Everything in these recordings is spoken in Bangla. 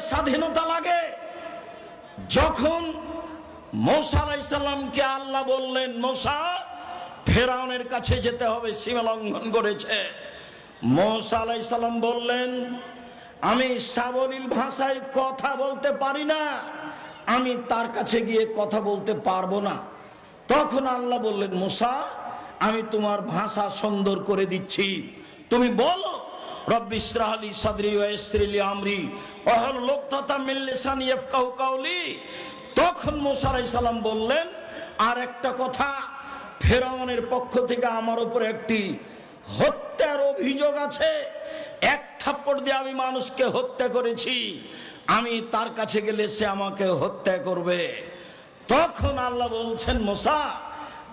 স্বাধীনতা লাগে। যখন মূসা আলাইহিস সালামকে আল্লাহ বললেন, মূসা ফেরাউনের কাছে যেতে হবে, সীমা লঙ্ঘন করেছে। মূসা আলাইহিস সালাম বললেন, আমি সাবলীল ভাষায় কথা বলতে পারি না, আমি তার কাছে গিয়ে কথা বলতে পারবো না। তখন আল্লাহ বললেন, মূসা আমি তোমার ভাষা সুন্দর করে দিচ্ছি, তুমি বলো রব্বি ইশরাহ লি সাদরি ওয়া ইয়াসসির লি আমরি ওয়াহলুল উকদাতাম মিন লিসানি ইয়াফকাহু কাওলি। তখন মূসা আলাইহিস সালাম বললেন, আর একটা কথা, ফেরাউনের পক্ষ থেকে আমার উপর একটি হত্যার অভিযোগ আছে, এক থাপ্পড় দিয়ে আমি মানুষকে হত্যা করেছি, আমি তার কাছে গেলে সে আমাকে হত্যা করবে। তখন আল্লাহ বলছেন, মূসা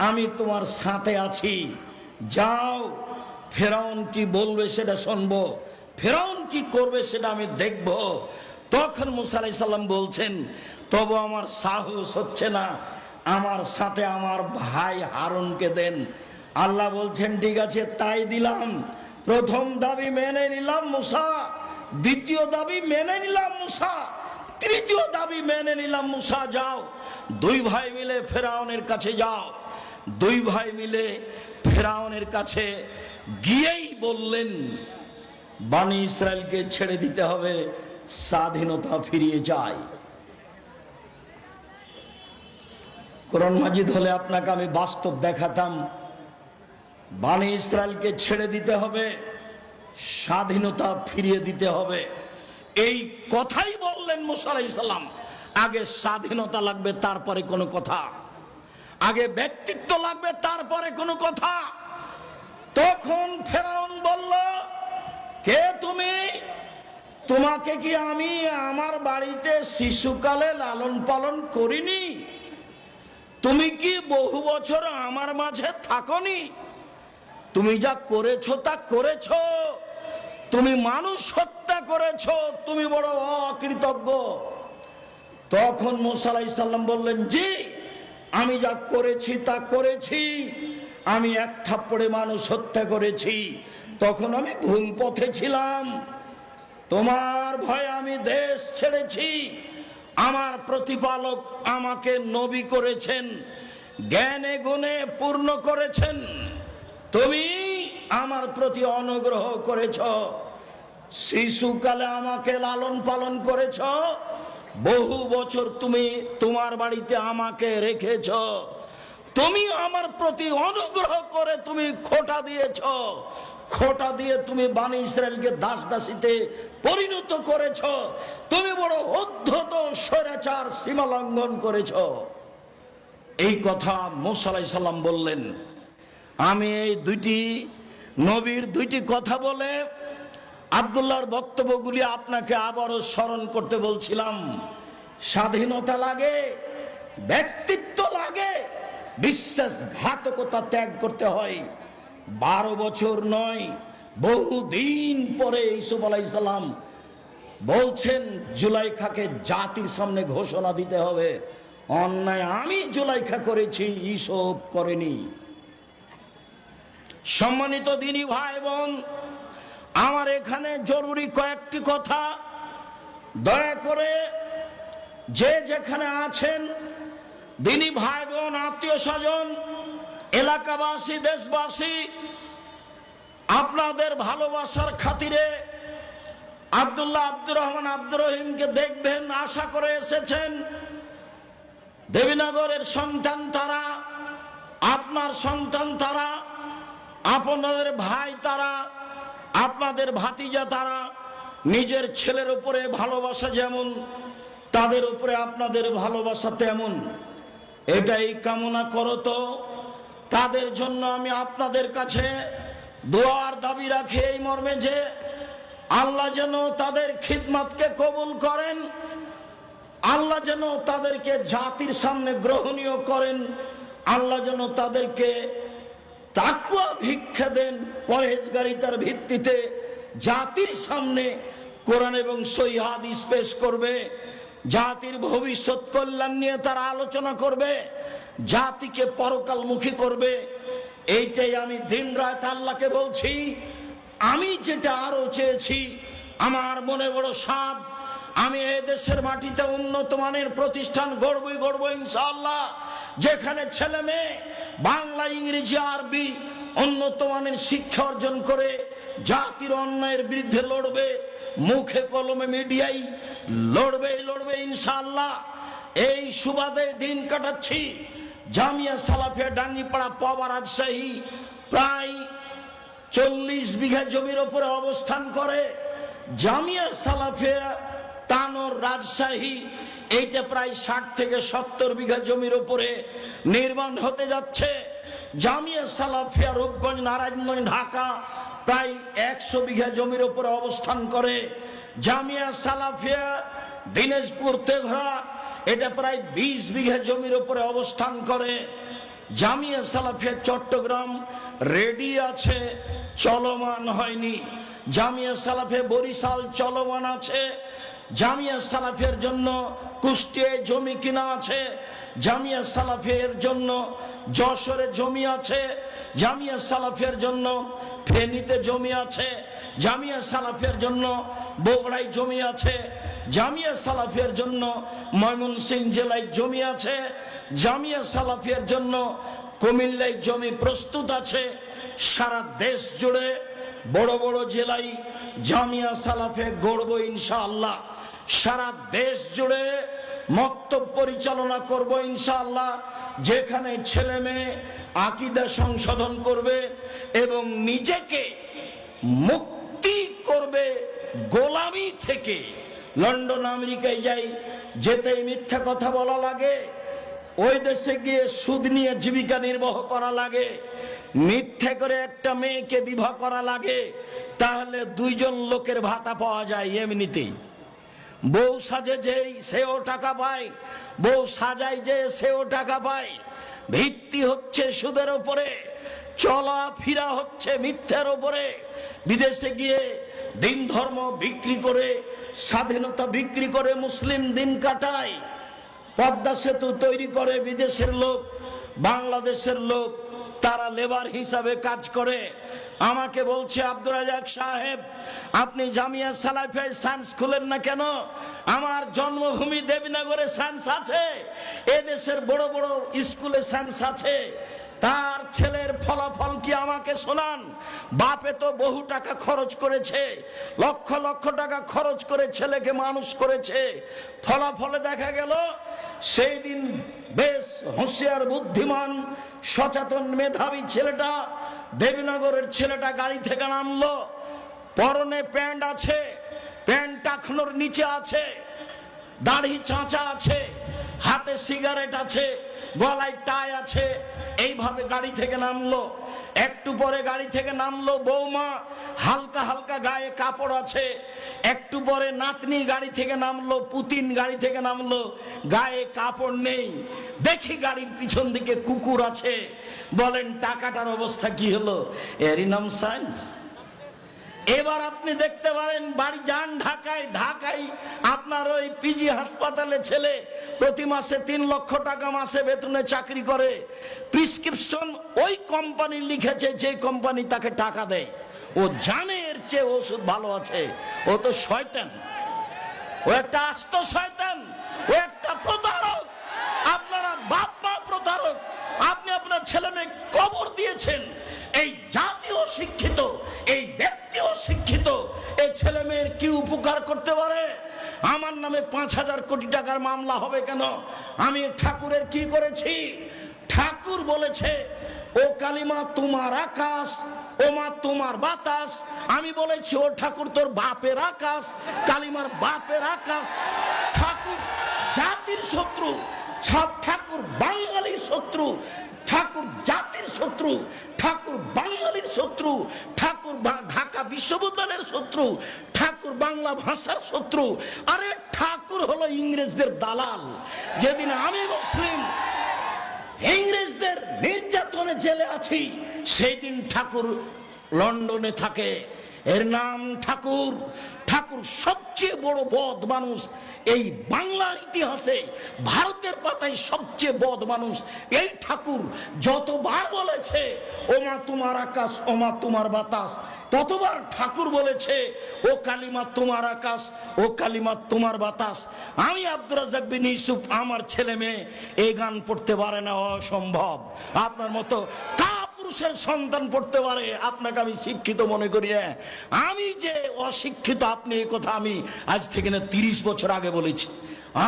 আমি তোমার সাথে আছি, যাও ফেরাউন কি বলবে সেটা শুনবো, ফেরাউন কি করবে সেটা আমি দেখব। তখন মূসা আলাইহিস সালাম বলছেন, তবু আমার সাহস হচ্ছে না, আমার সাথে আমার ভাই হারুনকে দেন। আল্লাহ বলছেন, ঠিক আছে তাই দিলাম। প্রথম দাবি মেনে নিলাম মূসা, দ্বিতীয় দাবি মেনে নিলাম মূসা, তৃতীয় দাবি মেনে নিলাম মূসা, যাও দুই ভাই মিলে ফেরাউনের কাছে যাও। দুই ভাই মিলে ফেরাউনের কাছে গিয়েই বললেন, বনি ইসরায়েলকে ছেড়ে দিতে হবে, স্বাধীনতা ফিরিয়ে যায়। কোরআন মাজিদ হলে আপনাকে আমি বাস্তব দেখাতাম, বনি ইসরায়েলকে ছেড়ে দিতে হবে, স্বাধীনতা ফিরিয়ে দিতে হবে। এই কথাই বললেন মূসা আলাইহিস সালাম। আগে স্বাধীনতা লাগবে, তারপরে কোনো কথা, আগে ব্যক্তিত্ব লাগবে, তারপরে কোনো কথা। তখন ফেরাউন বলল, কে তুমি? তোমাকে কি আমি আমার বাড়িতে শিশুকালে লালন পালন করিনি? তুমি কি বহু বছর আমার মাঝে থাকনি? তুমি যা করেছো তা করেছো, তুমি মানুষ হত্যা করেছো, তুমি বড় অকৃতজ্ঞ। তখন মূসা আলাইহিস সালাম বললেন, জি আমি যা করেছি তা করেছি, আমি এক থাপ্পড়ে মানুষ হত্যা করেছি, তখন আমি ভুল পথে ছিলাম, তোমার ভয়ে আমি দেশ ছেড়েছি, আমার প্রতিপালক আমাকে নবী করেছেন, জ্ঞানে গুণে পূর্ণ করেছেন, তুমি আমার প্রতি অনুগ্রহ করেছ, শিশুকালে আমাকে লালন পালন করেছ, বহু বছর তুমি তোমার বাড়িতে আমাকে রেখেছ, তুমি আমার প্রতি অনুগ্রহ করে তুমি খোঁটা দিয়েছ, খোঁটা দিয়ে তুমি বনি ইসরায়েলকে দাস দাসীতে পরিণত করেছ, তুমি বড় উদ্ধত স্বৈরাচার, সীমা লঙ্ঘন করেছ। এই কথা মূসা আলাইহিস সালাম বললেন। আমি এই দুইটি নবীর দুইটি কথা বলে আব্দুল্লাহর বক্তব্যগুলি আপনাকে আবারও স্মরণ করতে বলছিলাম। স্বাধীনতা লাগে, ব্যক্তিত্ব লাগে, বিশ্বাসঘাতকতা ত্যাগ করতে হয়। 12 বছর নয়, বহুদিন পরে ইউসুফ আলাইহিস সালাম বলছেন, জুলাইখাকে জাতির সামনে ঘোষণা দিতে হবে, অন্যায় আমি জুলাইখা করেছি, ইউসুফ করেনি। সম্মানিত দিনী ভাই বোন, আমার এখানে জরুরি কয়েকটি কথা, দয়া করে যে যেখানে আছেন দিনী ভাই বোন, আত্মীয় স্বজন, এলাকাবাসী, দেশবাসী, আপনাদের ভালোবাসার খাতিরে আব্দুল্লাহ আব্দুর রহমান আব্দুর রহিমকে দেখবেন আশা করে এসেছেন। দেবীনগরের সন্তান তারা, আপনার সন্তান তারা, আপনাদের ভাই তারা, আপনাদের ভাতিজা তারা। নিজের ছেলের উপরে ভালোবাসা যেমন, তাদের উপরে আপনাদের ভালোবাসা তেমন। এটাই কামনা করো তো তাদের জন্য আমি আপনাদের কাছে দোয়ার দাবি রাখি, এই মর্মে যে আল্লাহ যেন তাদের খিদমতকে কবুল করেন, আল্লাহ যেন তাদেরকে জাতির সামনে গ্রহণীয় করেন, আল্লাহ যেন তাদেরকে তাকওয়া ভিক্ষা দেন, পরহেজগারিতার ভিত্তিতে জাতির সামনে কোরআন এবং সহিহ হাদিস পেশ করবে, জাতির ভবিষ্যৎ কল্যাণ নিয়ে তারা আলোচনা করবে, জাতিকে পরকালমুখী করবে। এইটাই আমি দিন রাত আল্লাহকে বলছি। আমি যেটা আরো চেয়েছি, আমার মনে বড় সাধ, আমি এই দেশের মাটিতে উন্নত মানের প্রতিষ্ঠান গড়বই ইনশাআল্লাহ, যেখানে ছেলে মেয়ে বাংলা, ইংরেজি, আরবি উন্নত মানের শিক্ষা অর্জন করে জাতির অন্যায়ের বিরুদ্ধে লড়বে, মুখে কলমে মিডিয়ায় লড়বে ইনশাআল্লাহ। এই সুবাদে দিন কাটাচ্ছি। জামিয়া সালাফিয়া ডাঙ্গিপাড়া পাওয়া রাজশাহী প্রায় 40 বিঘা জমির উপরে অবস্থান করে। জামিয়া সালাফিয়া তানোর রাজশাহী এইটা প্রায় 60 থেকে 70 বিঘা জমির উপরে নির্মাণ হতে যাচ্ছে। জামিয়া সালাফিয়া রূপগঞ্জ, নারায়ণগঞ্জ, ঢাকা প্রায় 100 বিঘা জমির উপরে অবস্থান করে। জামিয়া সালাফিয়া দিনাজপুর তেঘরা এটা প্রায় 20 বিঘা জমির উপরে অবস্থান করে। জামিয়া সালাফিয়া চট্টগ্রাম রেডি আছে, চলমান হয়নি। জামিয়া সালাফিয়া বরিশাল চলমান আছে। জামিয়া সালাফিয়ার জন্য কুষ্টিয়ায় জমি কিনা আছে। জামিয়া সালাফিয়ার জন্য যশোরে জমি আছে। জামিয়া সালাফিয়ার জন্য ফেনীতে জমি আছে। জামিয়া সালাফিয়ার জন্য বগুড়ায় জমি আছে। জামিয়া সালাফিয়ার জন্য ময়মনসিংহ জেলায় জমি আছে। জামিয়া সালাফিয়ার জন্য কুমিল্লায় জমি প্রস্তুত আছে। সারা দেশ জুড়ে বড় বড় জেলায় জামিয়া সালাফিয়া গড়ব ইনশাআল্লাহ। সারা দেশ জুড়ে মক্তব পরিচালনা করব ইনশাআল্লাহ, যেখানে ছেলে মেয়ে আকীদা সংশোধন করবে এবং নিজেকে মুক্তি করবে গোলামি থেকে। লন্ডন আমেরিকায় যাই, যেতেই মিথ্যা কথা বলা লাগে, ওই দেশে গিয়ে সুদ নিয়ে জীবিকা নির্বাহ করা লাগে, মিথ্যে করে একটা মেয়েকে বিবাহ করা লাগে, তাহলে 2 জন লোকের ভাতা পাওয়া যায় এমনিতেই। বউ সাজে যেই সেও টাকা পায়, বউ সাজায় যে সেও টাকা পায়। ভিত্তি হচ্ছে সুদের উপরে, চলা ফিরা হচ্ছে মিথ্যার উপরে। বিদেশে গিয়ে দিন ধর্ম বিক্রি করে, স্বাধীনতা বিক্রি করে মুসলিম দিন কাটায়। পদ্মা সেতু তৈরি করে বিদেশের লোক, বাংলাদেশের লোক তারা লেবার হিসাবে কাজ করে। আমাকে বলছে আব্দুর রাজাক সাহেব, আপনি জামিয়া সালাফিয়ায় সায়েন্স খুলেন না কেন? আমার জন্মভূমি দেবীনগরে সায়েন্স আছে, এদেশের বড় বড় স্কুলে সায়েন্স আছে। তার ছেলের ফলাফল কি আমাকে শোনান। বাপে তো বহু টাকা খরচ করেছে, লক্ষ লক্ষ টাকা খরচ করে ছেলেকে মানুষ করেছে। ফলাফলে দেখা গেল সেই দিন বেশ হুঁশিয়ার, বুদ্ধিমান, সচেতন, মেধাবী ছেলেটা, দেবীনগরের ছেলেটা গাড়ি থেকে নামলো, পরনে প্যান্ট আছে, প্যান্ট টাকনোর নিচে আছে, দাড়ি চাঁচা আছে, হাতে সিগারেট আছে, গলায় টাই আছে, এইভাবে গাড়ি থেকে নামলো। একটু পরে গাড়ি থেকে নামলো বৌমা, হালকা হালকা গায়ে কাপড় আছে। একটু পরে নাতনি গাড়ি থেকে নামলো, পুতিন গাড়ি থেকে নামলো, গায়ে কাপড় নেই। দেখি গাড়ির পিছন দিকে কুকুর আছে। বলেন টাকাটার অবস্থা কি হলো? এরই নাম সায়েন্স। এবার আপনি দেখতে পারেন, বাড়ি যান ঢাকায়, ঢাকায় আপনার ওই পিজি হাসপাতালে ছেলে প্রতি মাসে 3 লক্ষ টাকা মাসে বেতনে চাকরি করে। প্রেসক্রিপশন ওই কোম্পানি লিখেছে যে কোম্পানি তাকে টাকা দেয়। ও জানে এর চেয়ে ওষুধ ভালো আছে। ও তো শয়তান, ও একটা আস্ত শয়তান, ও একটা প্রতারক। আপনারা বাপ মা প্রতারক। আপনি আপনার ছেলে মেয়ে কবর দিয়েছেন। এই জাতীয় শিক্ষিত, এই ব্যক্তিও শিক্ষিত, এই ছেলে মেয়ের কি উপকার করতে পারে? আমার নামে 5,000 কোটি টাকার মামলা হবে কেন? আমি ঠাকুরের কি করেছি? ঠাকুর বলেছে, ও কালিমা তোমার আকাশ, ও মা তোমার বাতাস। আমি বলেছি, ও ঠাকুর তোর বাপের আকাশ, কালিমার বাপের আকাশ। ঠাকুর জাতির শত্রু, ঠাকুর বাঙালির শত্রু, ঠাকুর জাতির শত্রু, ঠাকুর বাঙালির শত্রু, ঠাকুর ঢাকা বিশ্ববিদ্যালয়ের শত্রু, ঠাকুর বাংলা ভাষার শত্রু। আরে ঠাকুর হলো ইংরেজদের দালাল। যেদিন আমি মুসলিম ইংরেজদের নির্যাতনে জেলে আছি, সেই দিন ঠাকুর লন্ডনে থাকে। এর নাম ঠাকুর। ঠাকুর সবচেয়ে বড় বদ মানুষ এই বাংলার ইতিহাসে, ভারতের পাতায় সবচেয়ে বদ মানুষ এই ঠাকুর। যতবার বলেছে, ও মা তোমার আকাশ, ও মা তোমার বাতাস, ততবার ঠাকুর বলেছে, ও কালিমা তোমার আকাশ, ও কালিমা তোমার বাতাস। আমি আব্দুর রাজ্জাক বিন ইউসুফ, আমার ছেলে মেয়ে এই গান পড়তে পারে না, অসম্ভব। আপনার মতো পুরুষের সন্তান পড়তে পারে, আপনাকে আমি শিক্ষিত মনে করি না। আমি যে অশিক্ষিত, আপনি এই কথা আমি আজ থেকে না 30 বছর আগে বলেছি।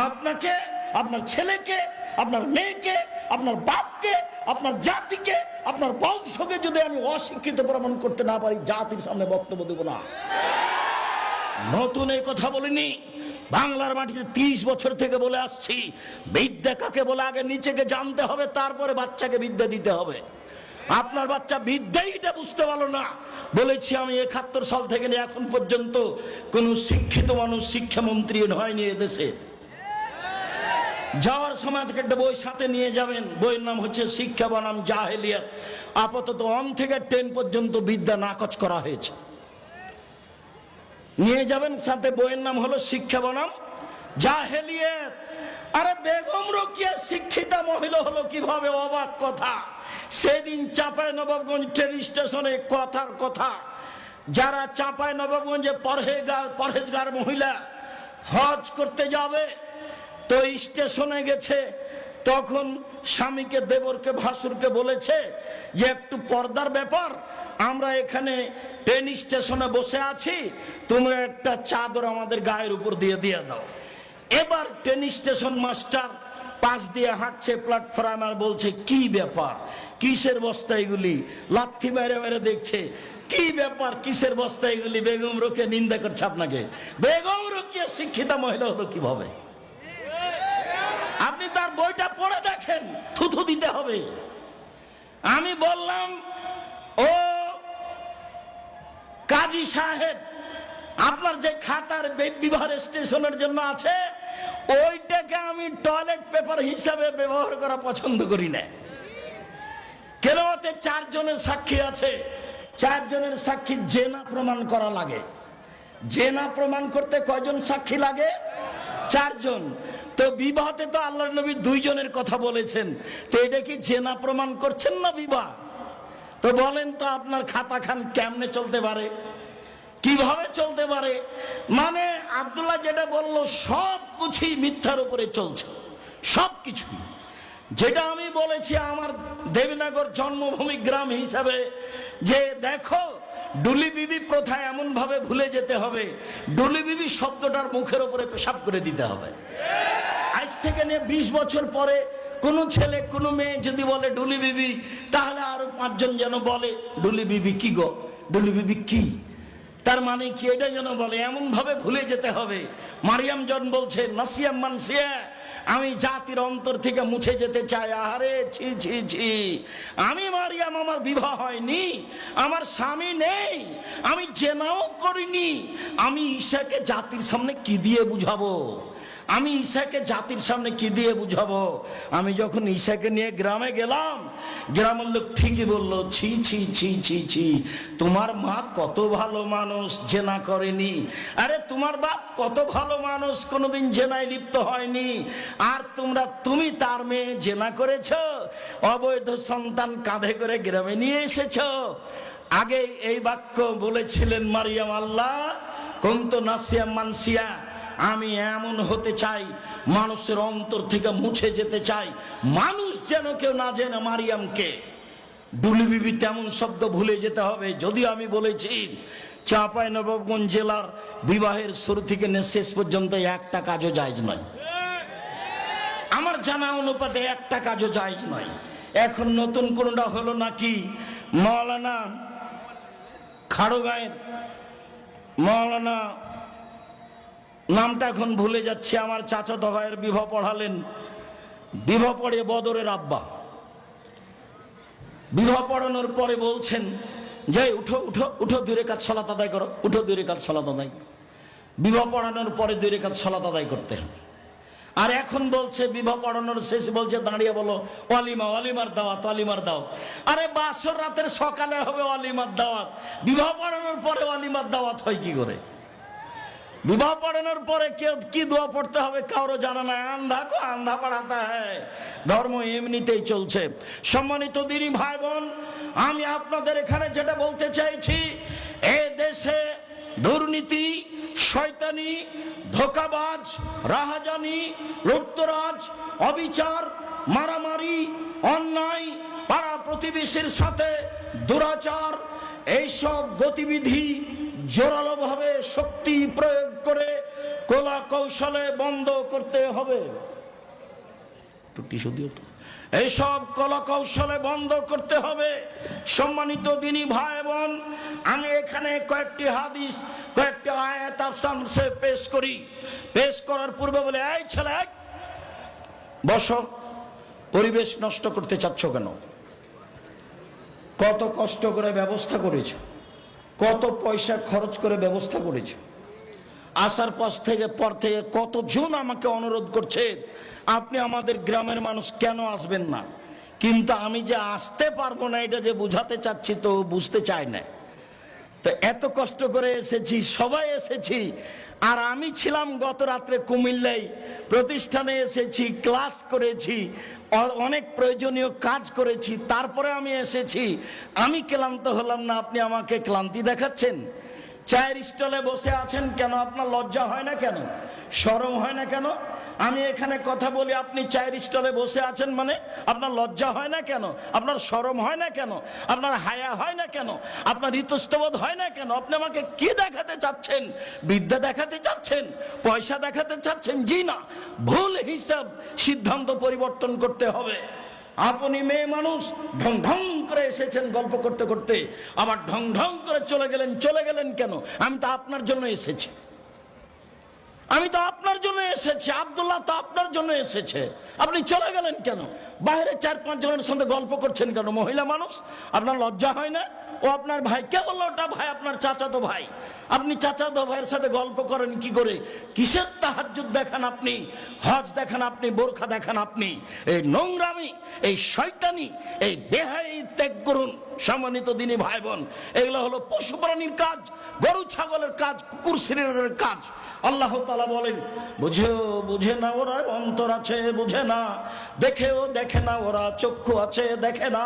আপনাকে, আপনার ছেলেকে, আপনার মেয়েকে, আপনার বাপকে, আপনার জাতিকে, আপনার বংশকে যদি আমি অশিক্ষিত প্রমাণ করতে না পারি, জাতির সামনে বক্তব্য দেব না। নতুন এই কথা বলিনি, বাংলার মাটিতে 30 বছর থেকে বলে আসছি, বিদ্যা কাকে বলে আগে নিজেকে জানতে হবে, তারপরে বাচ্চাকে বিদ্যা দিতে হবে। আপনার বাচ্চা বিদ্যাইটা বুঝতে পারলো না। বলেছি আমি 71 সাল থেকে নিয়ে এখন পর্যন্ত কোন শিক্ষিত মানুষ শিক্ষামন্ত্রী হয়নি এদেশে। যাওয়ার সময় থেকে একটা বই সাথে নিয়ে যাবেন, বইয়ের নাম হচ্ছে শিক্ষা বনাম জাহেলিয়াত। আপাতত 1 থেকে 10 পর্যন্ত বিদ্যা নাকচ করা হয়েছে, নিয়ে যাবেন সাথে। বইয়ের নাম হলো শিক্ষা বনাম জাহেলিয়াত। আরে বেগম রোকেয়া শিক্ষিতা মহিলা হলো কিভাবে, অবাক কথা। সেদিন চাঁপাইনবাবগঞ্জ ট্রেন স্টেশনে কথার কথা, যারা চাঁপাইনবাবগঞ্জে পরহেজগার মহিলা হজ করতে যাবে, তো স্টেশনে গেছে, তখন স্বামীকে, দেবরকে, ভাসুরকে বলেছে যে একটু পর্দার ব্যাপার, আমরা এখানে ট্রেন স্টেশনে বসে আছি, তোমরা একটা চাদর আমাদের গায়ের উপর দিয়ে দাও। এবার ট্রেন স্টেশন মাস্টার পাশ দিয়ে হাঁটছে প্ল্যাটফর্ম, আর বলছে কি ব্যাপার, কিসের বস্তা এগুলি, লাথি মেরে মেরে দেখছে কি ব্যাপার, কিসের বস্তা এগুলি। বেগম রোকেয়া নিন্দা করছে আপনাকে। বেগম রোকেয়া শিক্ষিতা মহিলা হলো কিভাবে? আপনি তার বইটা পড়ে দেখেন, থুথু দিতে হবে। আমি বললাম, ও কাজী সাহেব, আপনার যে খাতার বিবাহ স্টেশনের জন্য আছে, ওইটাকে আমি টয়লেট পেপার হিসাবে ব্যবহার করা পছন্দ করি না। কেন? ওতে 4 জনের সাক্ষী আছে, 4 জনের সাক্ষী জেনা প্রমাণ করা লাগে। জেনা প্রমাণ করতে কয়জন সাক্ষী লাগে? 4 জন। তো বিবাহতে তো আল্লাহর নবী 2 জনের কথা বলেছেন, তো এটা কি জেনা প্রমাণ করছেন না বিবাহ? তো বলেন তো আপনার খাতা খান কেমনে চলতে পারে, কিভাবে চলতে পারে? মানে আব্দুল্লাহ যেটা বললো সব কিছুই মিথ্যার উপরে চলছে, সব কিছুই। যেটা আমি বলেছি আমার দেবীনগর জন্মভূমি গ্রাম হিসাবে, যে দেখো ডুলি বিবি প্রথা এমন ভাবে ভুলে যেতে হবে, ডুলি বিবি শব্দটার মুখের উপরে পেশাব করে দিতে হবে। আজ থেকে নিয়ে 20 বছর পরে কোন ছেলে কোন মেয়ে যদি বলে ডুলি বিবি, তাহলে আরো 5 জন যেন বলে ডুলি বিবি কি গো, ডুলি বিবি কি, তার মানে কি, এটা যেন বলে, এমন ভাবে ভুলে যেতে হবে। মারিয়াম জন বলছে নাসিয়াম মানসিয়া, আমি জাতির অন্তর থেকে মুছে যেতে চাই। আরে ছি ছি ছি, আমি মারিয়াম, আমার বিবাহ হয়নি, আমার স্বামী নেই, আমি জেনাও করিনি, আমি ঈশাকে জাতির সামনে কি দিয়ে বুঝাবো? আমি ঈশাকে জাতির সামনে কি দিয়ে বুঝাবো? আমি যখন ঈশাকে নিয়ে গ্রামে গেলাম, গ্রামের লোক ঠিকই বললো, ছি ছি ছি ছি ছি, তোমার মা কত ভালো মানুষ, জেনা করেনি। আরে তোমার বাপ কত ভালো মানুষ, কোনোদিন জেনায় লিপ্ত হয়নি। আর তুমি তার মেয়ে জেনা করেছ, অবৈধ সন্তান কাঁধে করে গ্রামে নিয়ে এসেছ। আগে এই বাক্য বলেছিলেন মারিয়াম, আল্লাহ কুনতু নাসিয়াম মানসিয়া, আমি এমন হতে চাই, মানুষের অন্তর থেকে মুছে যেতে চাই, মানুষ যেন কেউ না জেনে মারিয়ামকে। ডুলি বিবি তেমন শব্দ ভুলে যেতে হবে। যদি আমি বলেছি চাঁপাইনবাবগঞ্জ জেলার বিবাহের শুরু থেকে শেষ পর্যন্ত একটা কাজও জায়েজ নয়, আমার জানা অনুপাতে একটা কাজও জায়েজ নয়। এখন নতুন কোনটা হলো নাকি, মাওলানা খাড়গাঁয়ের মাওলানা, নামটা এখন ভুলে যাচ্ছে, আমার চাচাতো ভাইয়ের বিবাহ পড়ালেন, বিবাহ পড়ে বদরের আব্বা, বিবাহ পড়ানোর পরে বলছেন যে উঠো উঠো উঠো, 2 রাকাত সালাত আদায় করো, উঠো 2 রাকাত সালাত আদায় করো। বিবাহ পড়ানোর পরে 2 রাকাত সালাত আদায় করতে হবে। আর এখন বলছে বিবাহ পড়ানোর শেষে বলছে দাঁড়িয়ে বলো ওয়ালিমা, ওয়ালিমার দাওয়াত, ওয়ালিমার দাওয়াত। আরে বাসর রাতের সকালে হবে ওয়ালিমার দাওয়াত, বিবাহ পড়ানোর পরে ওয়ালিমার দাওয়াত হয় কি করে? বিবাহ পড়ানোর পরে কেউ কি দোয়া পড়তে হবে কারো জানা নাই, আন্ধা কো আন্ধা পড়াতা হয়। ধর্ম এমনিতেই চলছে। সম্মানিত দিনী ভাই বোন, আমি আপনাদের এখানে যেটা বলতে চাইছি, এ দেশে দুর্নীতি, শয়তানি, ধোঁকাবাজ, রাহাজানি, লুটতরাজ, অবিচার, মারামারি, অন্যায়, পাড়া প্রতিবেশীর সাথে দুরাচার, এইসব গতিবিধি জোরালোভাবে শক্তি প্রয়োগ করে কলা কৌশলে বন্ধ করতে হবে। এইসব কলা কৌশলে বন্ধ করতে হবে। সম্মানিত দিনী ভাই বোন, আমি এখানে কয়েকটি হাদিস, কয়েকটি আয়াত আপনাদের পেশ করি। পেশ করার পূর্বে বলে, এই ছেলে বসো, পরিবেশ নষ্ট করতে চাচ্ছ কেন? কত কষ্ট করে ব্যবস্থা করেছো, কত পয়সা খরচ করে ব্যবস্থা করেছো। আসার পর থেকে কতজন আমাকে অনুরোধ করছে আপনি আমাদের গ্রামের মানুষ কেন আসবেন না, কিন্তু আমি যে আসতে পারবো না এটা যে বুঝাতে চাচ্ছি তো বুঝতে চায় না। তো এত কষ্ট করে এসেছি, সবাই এসেছি, আর আমি ছিলাম গত রাত্রে কুমিল্লায়, প্রতিষ্ঠানে এসেছি, ক্লাস করেছি, অনেক প্রয়োজনীয় কাজ করেছি, তারপরে আমি এসেছি। আমি ক্লান্ত হলাম না, আপনি আমাকে ক্লান্তি দেখাচ্ছেন? চায়ের স্টলে বসে আছেন কেন? আপনার লজ্জা হয় না কেন? শরম হয় না কেন? আমি এখানে কথা বলি, আপনি চায়ের স্টলে বসে আছেন, মানে আপনার লজ্জা হয় না কেন? আপনার শরম হয় না কেন? আপনার হায়া হয় না কেন? আপনার ইতস্তবোধ হয় না কেন? আপনি আমাকে কি দেখাতে চাচ্ছেন? বিদ্যা দেখাতে চাচ্ছেন? পয়সা দেখাতে চাচ্ছেন? জি না, ভুল হিসাব, সিদ্ধান্ত পরিবর্তন করতে হবে। আপনি মেয়ে মানুষ, ঢং ঢং করে এসেছেন গল্প করতে করতে, আবার ঢং ঢং করে চলে গেলেন। চলে গেলেন কেন? আমি তো আপনার জন্য এসেছি, আমি তো আপনার জন্য এসেছি, আব্দুল্লাহ তো আপনার জন্য এসেছে, আপনি চলে গেলেন কেন? বাইরে 4-5 জনের সঙ্গে গল্প করছেন কেন? মহিলা মানুষ, আপনার লজ্জা হয় না? ও আপনার ভাই, কে বললো ওটা ভাই? আপনার চাচাতো ভাই। আপনি চাচাতো ভাইয়ের সাথে গল্প করেন কি করে? কিসের তাহাজ্জুদ দেখান আপনি, হজ দেখান আপনি, বোরখা দেখান আপনি? এই নোংরামি, এই শয়তানি, এই বেহাই ত্যাগ করুন। সম্মানিত দিনী ভাই বোন, এগুলো হলো পশু প্রাণীর কাজ, গরু ছাগলের কাজ, কুকুর শ্রেণীর কাজ। আল্লাহ তাআলা বলেন, বুঝে না ওরা, অন্তর আছে বুঝে না, দেখেও দেখে না ওরা, চক্ষু আছে দেখে না,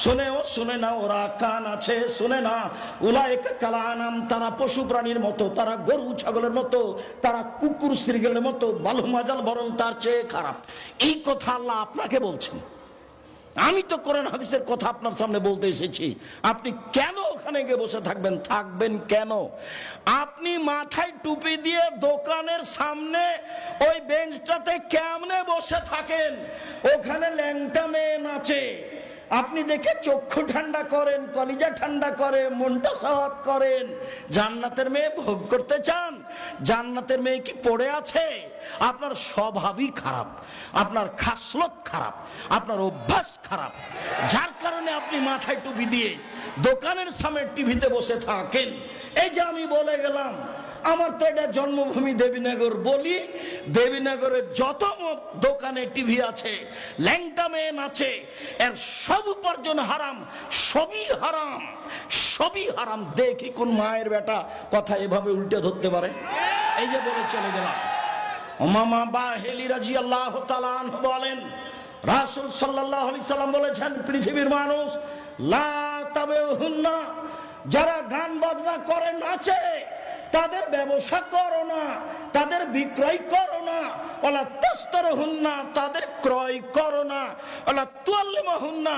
শুনেও শুনে না ওরা, কান আছে শুনে না। উলাইকা কাল আনাম, তারা পশু প্রাণীর মতো, তারা গরু ছাগলের মতো, তারা কুকুর শ্রীগেলের মতো, বালুমাজাল, বরং তার চেয়ে খারাপ। এই কথা আল্লাহ আপনাকে বলছেন। আমি তো কোরআন হাদিসের কথা আপনার সামনে বলতে এসেছি। আপনি কেন ওখানে গিয়ে বসে থাকবেন? থাকবেন কেন? আপনি মাথায় টুপি দিয়ে দোকানের সামনে ওই বেঞ্চটাতে কেমনে বসে থাকেন? ওখানে ল্যাংটা মেয়ে নাচে, আপনি দেখে চক্ষু ঠান্ডা করেন, কলিজা ঠান্ডা করে, মনটা সাওয়াত করেন। জান্নাতের মেয়ে ভোগ করতে চান? জান্নাতের মেয়ে কি পড়ে আছে? আপনার স্বভাবই খারাপ, আপনার খাসলত খারাপ, আপনার অভ্যাস খারাপ, যার কারণে আপনি মাথায় টুপি দিয়ে দোকানের সামনে টিভিতে বসে থাকেন। এই যে আমি বলে গেলাম, আমার তো এটা জন্মভূমি দেবীনগর, বলি দেবীনগরের যত দোকানে টিভি আছে, ল্যাংটা মেয়ে নাচে, এর সব উপার্জন হারাম, সবই হারাম, সবই হারাম। দেখি কোন মায়ের বেটা কথা এভাবে উল্টে ধরতে পারে। এই যে বলে চলে গেলাম। উমামা বাহেলি রাদিয়াল্লাহু তাআলা আনহু বলেন, রাসূল সাল্লাল্লাহু আলাইহি সাল্লাম বলেছেন, পৃথিবীর মানুষ লা তাবেহুন্না, যারা গান বাজনা করে, নাচে, তাদের ব্যবসা করো না, তাদের বিক্রয় করো না। ওয়ালা তাস্তারহুন্না, তাদের ক্রয় করো না। ওয়ালা তুআল্লিমুহুন্না,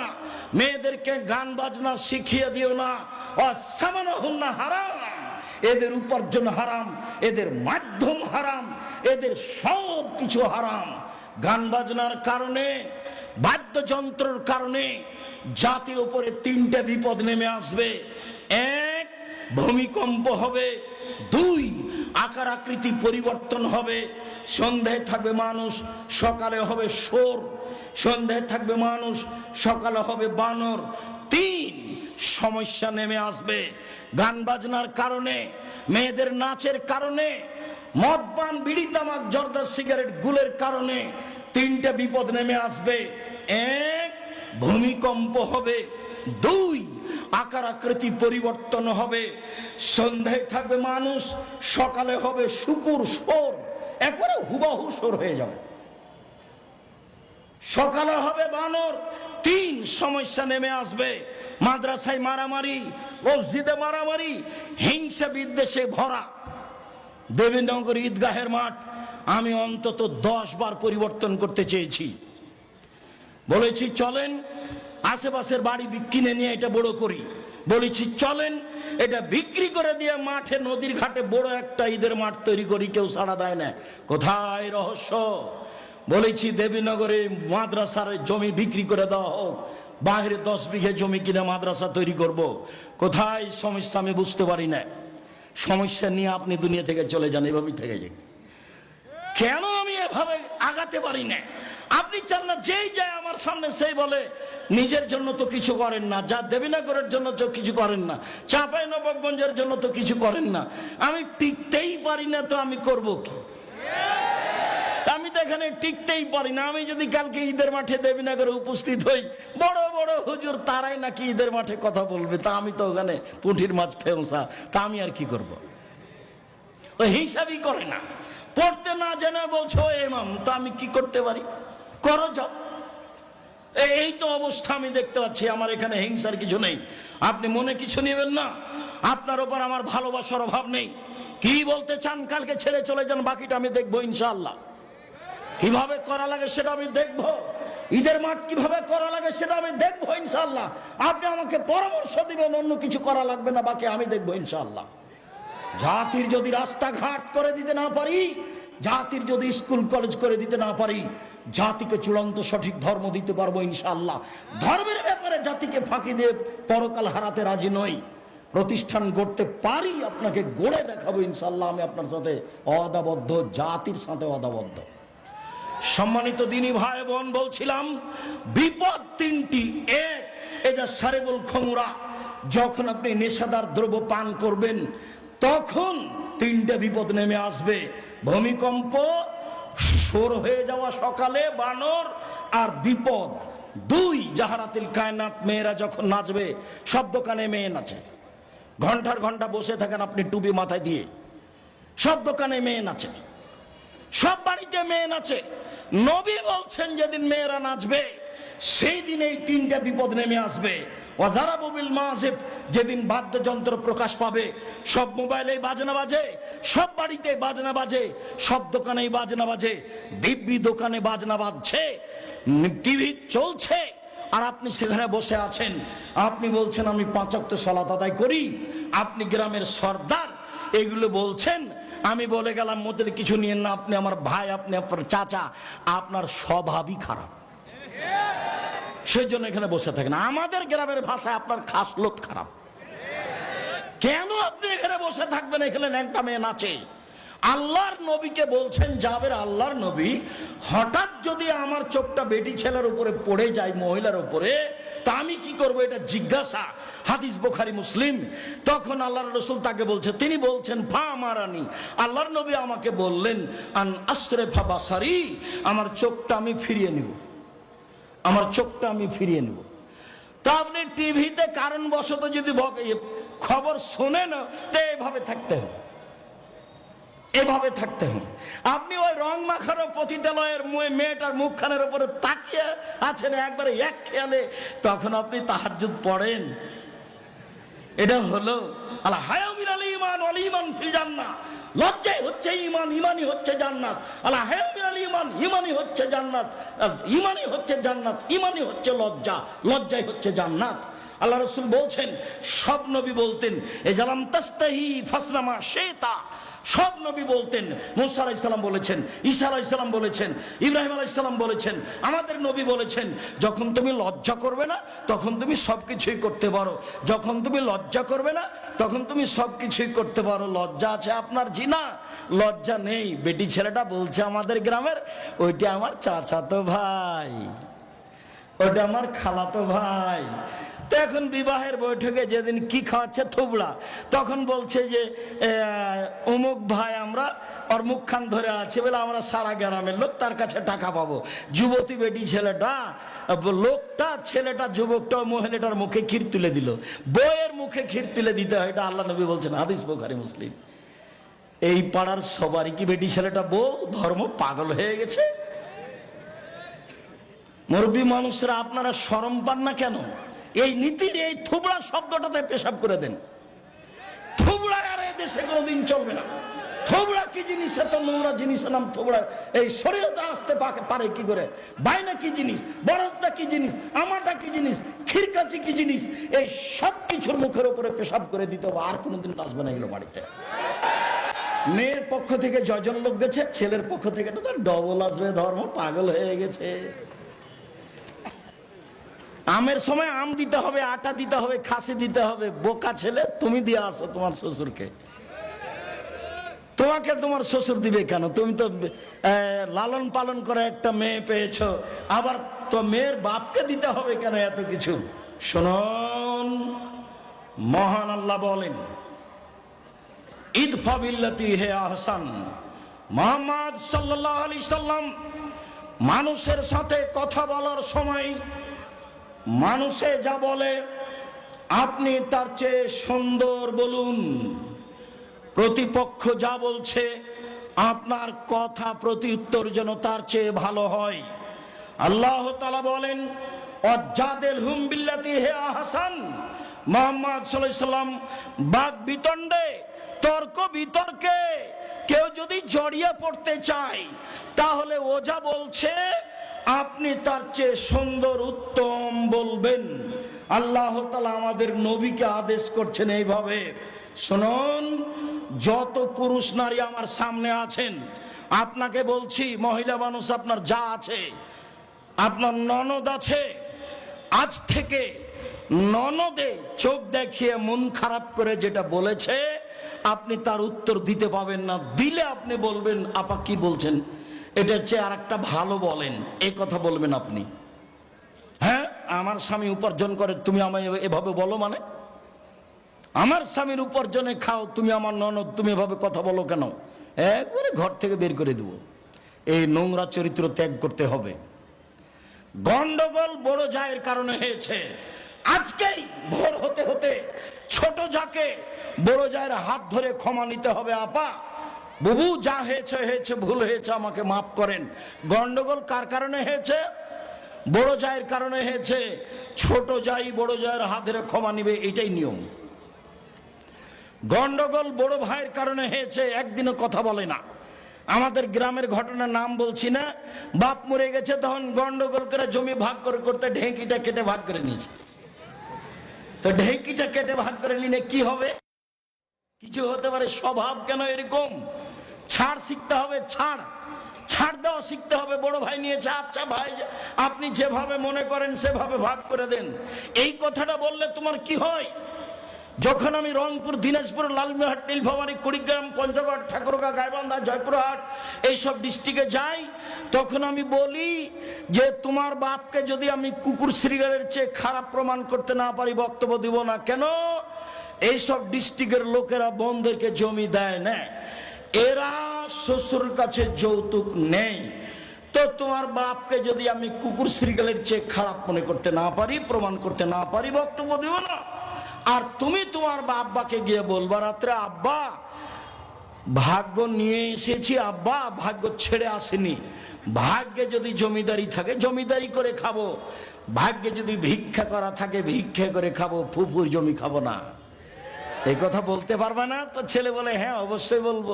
মেয়েদেরকে গান বাজনা শিখিয়ে দিও না। ওয়াসামানুহুন্না হারাম, এদের উপার্জন হারাম, এদের মাধ্যম হারাম, এদের সব কিছু হারাম। গান বাজনার কারণে, বাদ্যযন্ত্রের কারণে জাতির উপরে 3টে বিপদ নেমে আসবে। 1, ভূমিকম্প হবে। 2, আকার আকৃতি পরিবর্তন হবে। সন্ধ্যায় থাকবে মানুষ, সকালে হবে শোর। সন্ধ্যায় থাকবে মানুষ, সকালে হবে বানর। 3, সমস্যা নেমে আসবে গান বাজনার কারণে, মেয়েদের নাচের কারণে, মদ পান, বিড়ি, তামাক, জর্দা, সিগারেট, গুলের কারণে 3টে বিপদ নেমে আসবে। 1, ভূমিকম্প হবে। 2, আকার আকৃতি পরিবর্তন হবে। সন্ধ্যায় থাকবে মানুষ, সকালে হবে শুকুর, সোর, একবারে হুবাহু সোর হয়ে যাবে। সকালে হবে বানর, তিন সমস্যা নেমে আসবে। মাদ্রাসায় মারামারি, মসজিদে মারামারি, হিংসা বিদ্বেষে ভরা। দেবীনগর ঈদগাহের মাঠ আমি অন্তত 10 বার পরিবর্তন করতে চেয়েছি। বলেছি চলেন আশেপাশের বাড়ি কিনে নিয়ে এটা বড় করি। বলেছি চলেন এটা বিক্রি করে দিয়ে মাঠে নদীর ঘাটে বড় একটা ঈদের মাঠ তৈরি করি। কেউ সাড়া দেয় না। কোথায় রহস্য? বলেছি দেবীনগরে মাদ্রাসার জমি বিক্রি করে দেওয়া হোক, বাইরে 10 বিঘে জমি কিনে মাদ্রাসা তৈরি করব। কোথায় সমস্যা আমি বুঝতে পারি না। সমস্যা নিয়ে আপনি দুনিয়া থেকে চলে যান, এভাবেই থেকে যান। কেন আমি এভাবে আগাতে পারি না? আপনি চান না যেই যায় আমার সামনে সেই বলে নিজের জন্য তো কিছু করেন না, যা দেবীনগরের জন্য তো কিছু করেন না, চাঁপাইনবাবগঞ্জের জন্য তো কিছু করেন না। আমি টিকতেই পারি না, তো আমি করব কি? আমি তো এখানে টিকতেই পারি না। আমি যদি কালকে ঈদের মাঠে দেবীনগরে উপস্থিত হই, বড় বড় হুজুর তারাই নাকি ঈদের মাঠে কথা বলবে, তা আমি তো ওখানে পুঁটির মাছ ফেমসা, তা আমি আর কি করব? ওই হিসাবই করে না, পড়তে না জেনে বলছো ও ইমাম, তা আমি কি করতে পারি? করো যাও। এই তো অবস্থা আমি দেখতে পাচ্ছি। আমার এখানে হিংসার কিছু নেই, আপনি মনে কিছু নেবেন না। আপনার ওপর আমার ভালোবাসার অভাব নেই। কি বলতে চান কালকে ছেড়ে চলে যান, বাকিটা আমি দেখবো ইনশাআল্লাহ। কিভাবে করা লাগে সেটা আমি দেখবো। ঈদের মাঠ কিভাবে করা লাগে সেটা আমি দেখবো ইনশাআল্লাহ। আপনি আমাকে পরামর্শ দিবেন, অন্য কিছু করা লাগবে না, বাকি আমি দেখবো ইনশাআল্লাহ। জাতির যদি রাস্তাঘাট করে দিতে না পারি, জাতির যদি স্কুল কলেজ করে দিতে না পারি, জাতিকে চূড়ান্ত সঠিক ধর্ম দিতে পারবো ইনশাআল্লাহ। ধর্মের ব্যাপারে জাতিকে ফাঁকি দিয়ে পরকাল হারাতে রাজি নই। প্রতিষ্ঠান গড়তে পারি, আপনাকে গড়ে দেখাবো ইনশাআল্লাহ। আমি আপনার সাথে অদাবদ্ধ, জাতির সাথে অদাবদ্ধ। সম্মানিত দিনী ভাই বোন, বলছিলাম বিপদ তিনটি। এক, এই যে সারেবুল খমুরা, যখন আপনি নেশাদার দ্রব্য পান করবেন তখন তিনটে বিপদ নেমে আসবে। ভূমিকম্প, সর হয়ে যাওয়া সকালে বানর, আর বিপদ। দুই, জাহারাতিল কায়নাত, মেয়েরা যখন নাচবে, সব দোকানে মেয়ে নাচে, ঘন্টার ঘন্টা বসে থাকেন আপনি টুপি মাথায় দিয়ে, সব দোকানে মেয়ে নাচে, সব বাড়িতে মেয়ে নাচে। নবী বলছেন যেদিন মেয়েরা নাচবে সেই দিন এই তিনটা বিপদ নেমে আসবে। ওয়াদারাবু বিল মাযিব, যেদিন বাদ্যযন্ত্র প্রকাশ পাবে, সব মোবাইলে বাজনা বাজে, সব বাড়িতে বাজনা বাজে, সব দোকানেই বাজনা বাজে, দিব্যি দোকানে বাজনা বাজছে, টিভি চলছে, আর আপনি সেখানে বসে আছেন। আপনি বলছেন আমি 5 ওয়াক্ত সালাত আদায় করি, আপনি গ্রামের সর্দার, এগুলো বলছেন। আমি বলে গেলাম মধ্যে কিছু নিয়েন না, আপনি আমার ভাই, আপনি আপনার চাচা, আপনার স্বভাবই খারাপ, সেই জন্য এখানে বসে থাকেন। আমাদের গ্রামের ভাষায় আপনার খাসলত খারাপ। কেন আপনি এখানে বসে থাকবেন? এখানে ল্যাংটা মেয়ে নাচে। আল্লাহর নবীকে বলছেন, জাবের আল্লাহর নবী, হঠাৎ যদি আমার চোখটা বেটি ছেলের উপরে পড়ে যায়, মহিলার উপরে, তা আমি কি করবো? এটা জিজ্ঞাসা। হাদিস বুখারী মুসলিম। তখন আল্লাহর রাসূল তাকে বলছে, তিনি বলছেন ফা মারানি, আল্লাহর নবী আমাকে বললেন আন আসরিফা বাসারি, আমার চোখটা আমি ফিরিয়ে নিব, আমার চোখটা আমি ফিরিয়ে নেব। তা আপনি টিভিতে কারণবশত যদি খবর শোনেন, তো এভাবে থাকতে হবে, এভাবে থাকতে হবে। আপনি ওই রং মাখানো পতিতালয়ের মেয়েটার মুখখানের উপরে তাকিয়ে আছেন একবারে এক খেয়ালে, তখন আপনি তাহাজ্জুদ পড়েন। এটা হলো আল হায়া মিনাল ঈমান ওয়াল ঈমান ফিল জান্নাহ। লজ্জাই হচ্ছে ঈমান, ঈমানই হচ্ছে জান্নাত। আল হায়া মিনাল ঈমান, ঈমানই হচ্ছে জান্নাত, ঈমানই হচ্ছে জান্নাত, ঈমানই হচ্ছে লজ্জা, লজ্জাই হচ্ছে জান্নাত। আল্লাহ রাসূল বলছেন, সব নবী বলতেন এজালাম তাস্তাহি ফাসনামা শেতা। সব নবী বলতেন। মুসা আলাইহিস সালাম বলেছেন, ঈসা আলাইহিস সালাম বলেছেন, ইব্রাহিম আলাইহিস সালাম বলেছেন, আমাদের নবী বলেছেন, যখন তুমি লজ্জা করবে না তখন তুমি সবকিছুই করতে পারো, যখন তুমি লজ্জা করবে না তখন তুমি সবকিছুই করতে পারো। লজ্জা আছে আপনার? জিনা, লজ্জা নেই। বেটি ছেলেটা বলছে আমাদের গ্রামের, ওইটা আমার চাচাতো ভাই, ওটা আমার খালাতো ভাই। তো এখন বিবাহের বৈঠকে যেদিন কি খাওয়াচ্ছে থুবড়া, তখন বলছে যে অমুক ভাই আমরা ওর মুখখান ধরে আছে বলে আমরা সারা গ্রামের লোক তার কাছে টাকা পাবো। যুবতী বেটি ছেলেটা, লোকটা, ছেলেটা, যুবকটা মহিলাটার মুখে ক্ষীর তুলে দিল। বউয়ের মুখে ক্ষীর তুলে দিতে হয়, এটা আল্লাহ নবী বলছেন, হাদিস বুখারী মুসলিম। এই পাড়ার সবারই কি বেটি ছেলেটা বউ? ধর্ম পাগল হয়ে গেছে। মুরব্বী মানুষরা আপনারা শরম পান না কেন? এই নীতির এই থুবড়া শব্দটাতে পেশাব করে দেন। থুবড়া আর এই দেশে কোনোদিন চলবে না। থোবড়া কি জিনিস? এত নোংরা জিনিস নাম থোবড়া। এই শরীয়তে আসতে পারে কি করে? বাইনা কি জিনিস? বরাদ্দা কি জিনিস? আমাটা কি জিনিস? খিরকাচি কি জিনিস? এই সব কিছুর মুখের উপরে পেশাব করে দিতে হবে, আর কোনোদিন আসবে না এগুলো বাড়িতে। মেয়ের পক্ষ থেকে জয়জন লোক গেছে, ছেলের পক্ষ থেকে তো ডবল আসবে। ধর্ম পাগল হয়ে গেছে। আমের সময় আম দিতে হবে, আটা দিতে হবে, খাসি দিতে হবে। বোকা ছেলে, তুমি দিয়ে আসো তোমার শ্বশুরকে। তোমাকে তোমার শ্বশুর দিবে কেন? তুমি তো লালন পালন করে একটা মেয়ে পেয়েছো, আবার তো মেয়ের বাপকে দিতে হবে কেন এত কিছু? শুনুন, মহান আল্লাহ বলেন, ইদফা বিল্লাতি হে আহসান। মুহাম্মদ সাল্লাল্লাহু আলাইহি সাল্লাম মানুষের সাথে কথা বলার সময় মানুষে যা বলে আপনি তার চেয়ে সুন্দর বলুন। প্রতিপক্ষ যা বলছে আপনার কথা প্রতি উত্তর যেন তার চেয়ে ভালো হয়। আল্লাহ তাআলা বলেন, ওয়াজাদিলহুম বিল্লাতি হে আহসান। মুহাম্মদ সাল্লাল্লাহু আলাইহি সাল্লাম বাদ বিতণ্ডে, তর্ক বিতর্কে কেউ যদি জড়িয়ে পড়তে চায়, তাহলে ও যা বলছে আপনি তার চেয়ে সুন্দর উত্তম বলবেন। আল্লাহ তাআলা আমাদের নবীকে আদেশ করছেন এইভাবে। শুনুন, যত পুরুষ নারী আমার সামনে আছেন, আপনাকে বলছি, মহিলা মানুষ আপনার যা আছে, আপনার ননদ আছে, আজ থেকে ননদে চোখ দেখিয়ে মন খারাপ করে যেটা বলেছে আপনি তার উত্তর দিতে পাবেন না। দিলে আপনি বলবেন, আপা কি বলছেন, এটা চেয়ে আর একটা ভালো বলেন, এই কথা বলবেন আপনি। হ্যাঁ, আমার স্বামী উপার্জন করে, তুমি আমায় এভাবে বলো মানে? আমার স্বামীর উপার্জনে খাও, তুমি আমার ননদ, তুমি এভাবে কথা বলো কেন? একবারে ঘর থেকে বের করে দেব। এই নোংরা চরিত্র ত্যাগ করতে হবে। গন্ডগোল বড় জায়ের কারণে হয়েছে। আজকেই ভোর হতে হতে ছোট যাকে বড় জায়ের হাত ধরে ক্ষমা নিতে হবে। আপা, বুবু, যা হয়েছে হয়েছে, ভুল হয়েছে, আমাকে মাফ করেন। গন্ডগোল কার কারণে হয়েছে? বড় জায়ের কারণে হয়েছে। ছোট জাই বড় জায়ের হাত ধরে ক্ষমা নিবে, এটাই নিয়ম। গন্ডগোল বড় ভাইয়ের কারণে হয়েছে, একদিনও কথা বলে না। আমাদের গ্রামের ঘটনার নাম বলছি না। বাপ মরে গেছে, তখন গন্ডগোল করে জমি ভাগ করে করতে ঢেঁকিটা কেটে ভাগ করে নিয়েছে। তো ঢেঁকিটা কেটে ভাগ করে নিলে কি হবে? কিছু হতে পারে। স্বভাব কেন এরকম? ছাড় শিখতে হবে, ছাড় দেওয়া শিখতে হবে। বড় ভাই নিয়েছে, আচ্ছা ভাই আপনি যেভাবে মনে করেন সেভাবে ভাগ করে দেন। এই কথাটা বললে তোমার কি হয়? যখন আমি রংপুর, দিনাজপুর, লালমিরহাট, নীলফামারী, কুড়িগ্রাম, পঞ্চগড়, ঠাকুরগাঁ, গাইবান্ধা, জয়পুরহাট এইসব ডিস্ট্রিক্টে যাই, তখন আমি বলি যে তোমার বাপকে যদি আমি কুকুর শ্রীগালের চেয়ে খারাপ প্রমাণ করতে না পারি, বক্তব্য দিব না। কেন? এইসব ডিস্ট্রিক্টের লোকেরা বোনদেরকে জমি দেয় না, এরা শ্বশুর কাছে যৌতুক নেই। তো তোমার বাপকে যদি আমি কুকুর শ্রীগালের চেয়ে খারাপ মনে করতে না পারি, প্রমাণ করতে না পারি, বক্তব্য দিব না। আর তুমি তোমার আব্বাকে গিয়ে বলবা রাত্রে, আব্বা ভাগ্য নিয়ে এসেছি, আব্বা ভাগ্য ছেড়ে আসেনি। ভাগ্যে যদি জমিদারি থাকে জমিদারি করে খাবো, ভাগ্যে যদি ভিক্ষা করা থাকে ভিক্ষা করে খাবো, ফুফুর জমি খাবো না। এই কথা বলতে পারবে না? তো ছেলে বলে, হ্যাঁ অবশ্যই বলবো,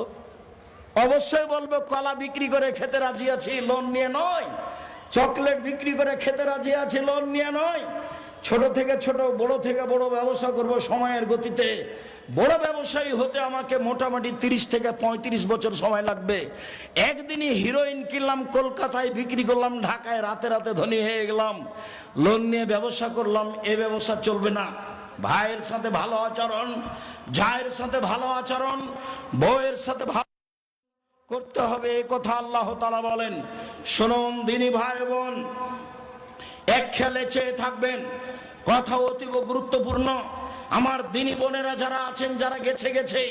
অবশ্যই বলবো। কলা বিক্রি করে খেতে রাজি আছি, লোন নিয়ে নয়। চকলেট বিক্রি করে খেতে রাজি আছি, লোন নিয়ে নয়। ছোট থেকে ছোট, বড় থেকে বড় ব্যবসা করব সময়ের গতিতে। বড় ব্যবসায়ী হতে আমাকে মোটামুটি 30 থেকে 35 বছর সময় লাগবে। একদিনই হিরোইন কিনলাম, কলকাতায় বিক্রি করলাম, ঢাকায় রাতে রাতে ধনী হয়ে গেলাম। লোন নিয়ে ব্যবসা করলাম, এ ব্যবসা চলবে না। ভাইয়ের সাথে ভালো আচরণ, জায়ের সাথে ভালো আচরণ, বউয়ের সাথে ভালো করতে হবে, এ কথা আল্লাহ তাআলা বলেন। শুনুন দিনী ভাই বোন, এক খেয়ালে চেয়ে থাকবেন, কথা অতীব গুরুত্বপূর্ণ। আমার দিনী বোনেরা যারা আছেন, যারা গেছে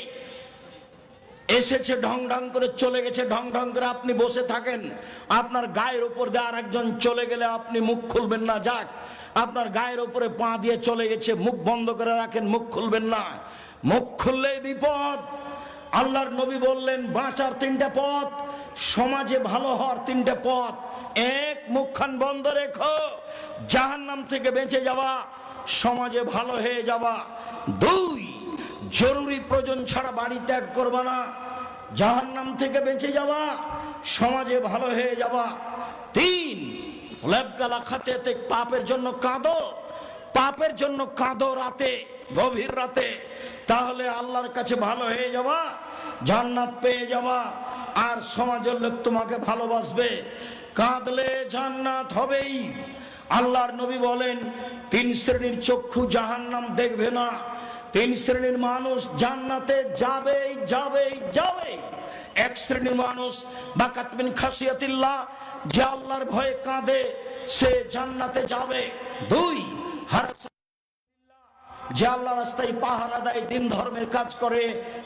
এসেছে, ঢং ঢং করে চলে গেছে, ঢং ঢং করে আপনি বসে থাকেন, আপনার গায়ের উপর দিয়ে আর একজন চলে গেলে আপনি মুখ খুলবেন না। যাক, আপনার গায়ের উপরে পা দিয়ে চলে গেছে, মুখ বন্ধ করে রাখেন, মুখ খুলবেন না। মুখ খুললেই বিপদ। আল্লাহর নবী বললেন, বাঁচার 3টা পথ। সমাজে ভালো হওয়ার তিনটে পথ। এক, মুখখান বন্ধ রেখো, জাহান্নাম থেকে বেঁচে যাওয়া, সমাজে ভালো হয়ে যাওয়া। দুই, জরুরি প্রয়োজন ছাড়া বাড়ি ত্যাগ করবা না, জাহান্নাম থেকে বেঁচে যাওয়া, সমাজে ভালো হয়ে যাওয়া। তিন, লেবগালা খাতে পাপের জন্য কাঁদো, পাপের জন্য কাঁদো রাতে, গভীর রাতে, তাহলে আল্লাহর কাছে ভালো হয়ে যাওয়া, জান্নাত পেয়ে যাওয়া, আর সমাজের লোক তোমাকে ভালোবাসবে। কাঁদলে জান্নাত হবেই। আল্লাহর নবী বলেন, তিন শ্রেণীর চক্ষু জাহান্নাম দেখবে না, তিন শ্রেণীর মানুষ জান্নাতে যাবেই যাবেই যাবে। এক শ্রেণীর মানুষ বাকাত মিন খাসিয়াতিল্লাহ, যে আল্লাহর ভয়ে কাঁদে, সে জান্নাতে যাবে। দুই, যে আল্লাহ রাস্তায় পাহারা দেয়, দিন ধর্মের কাজ করে,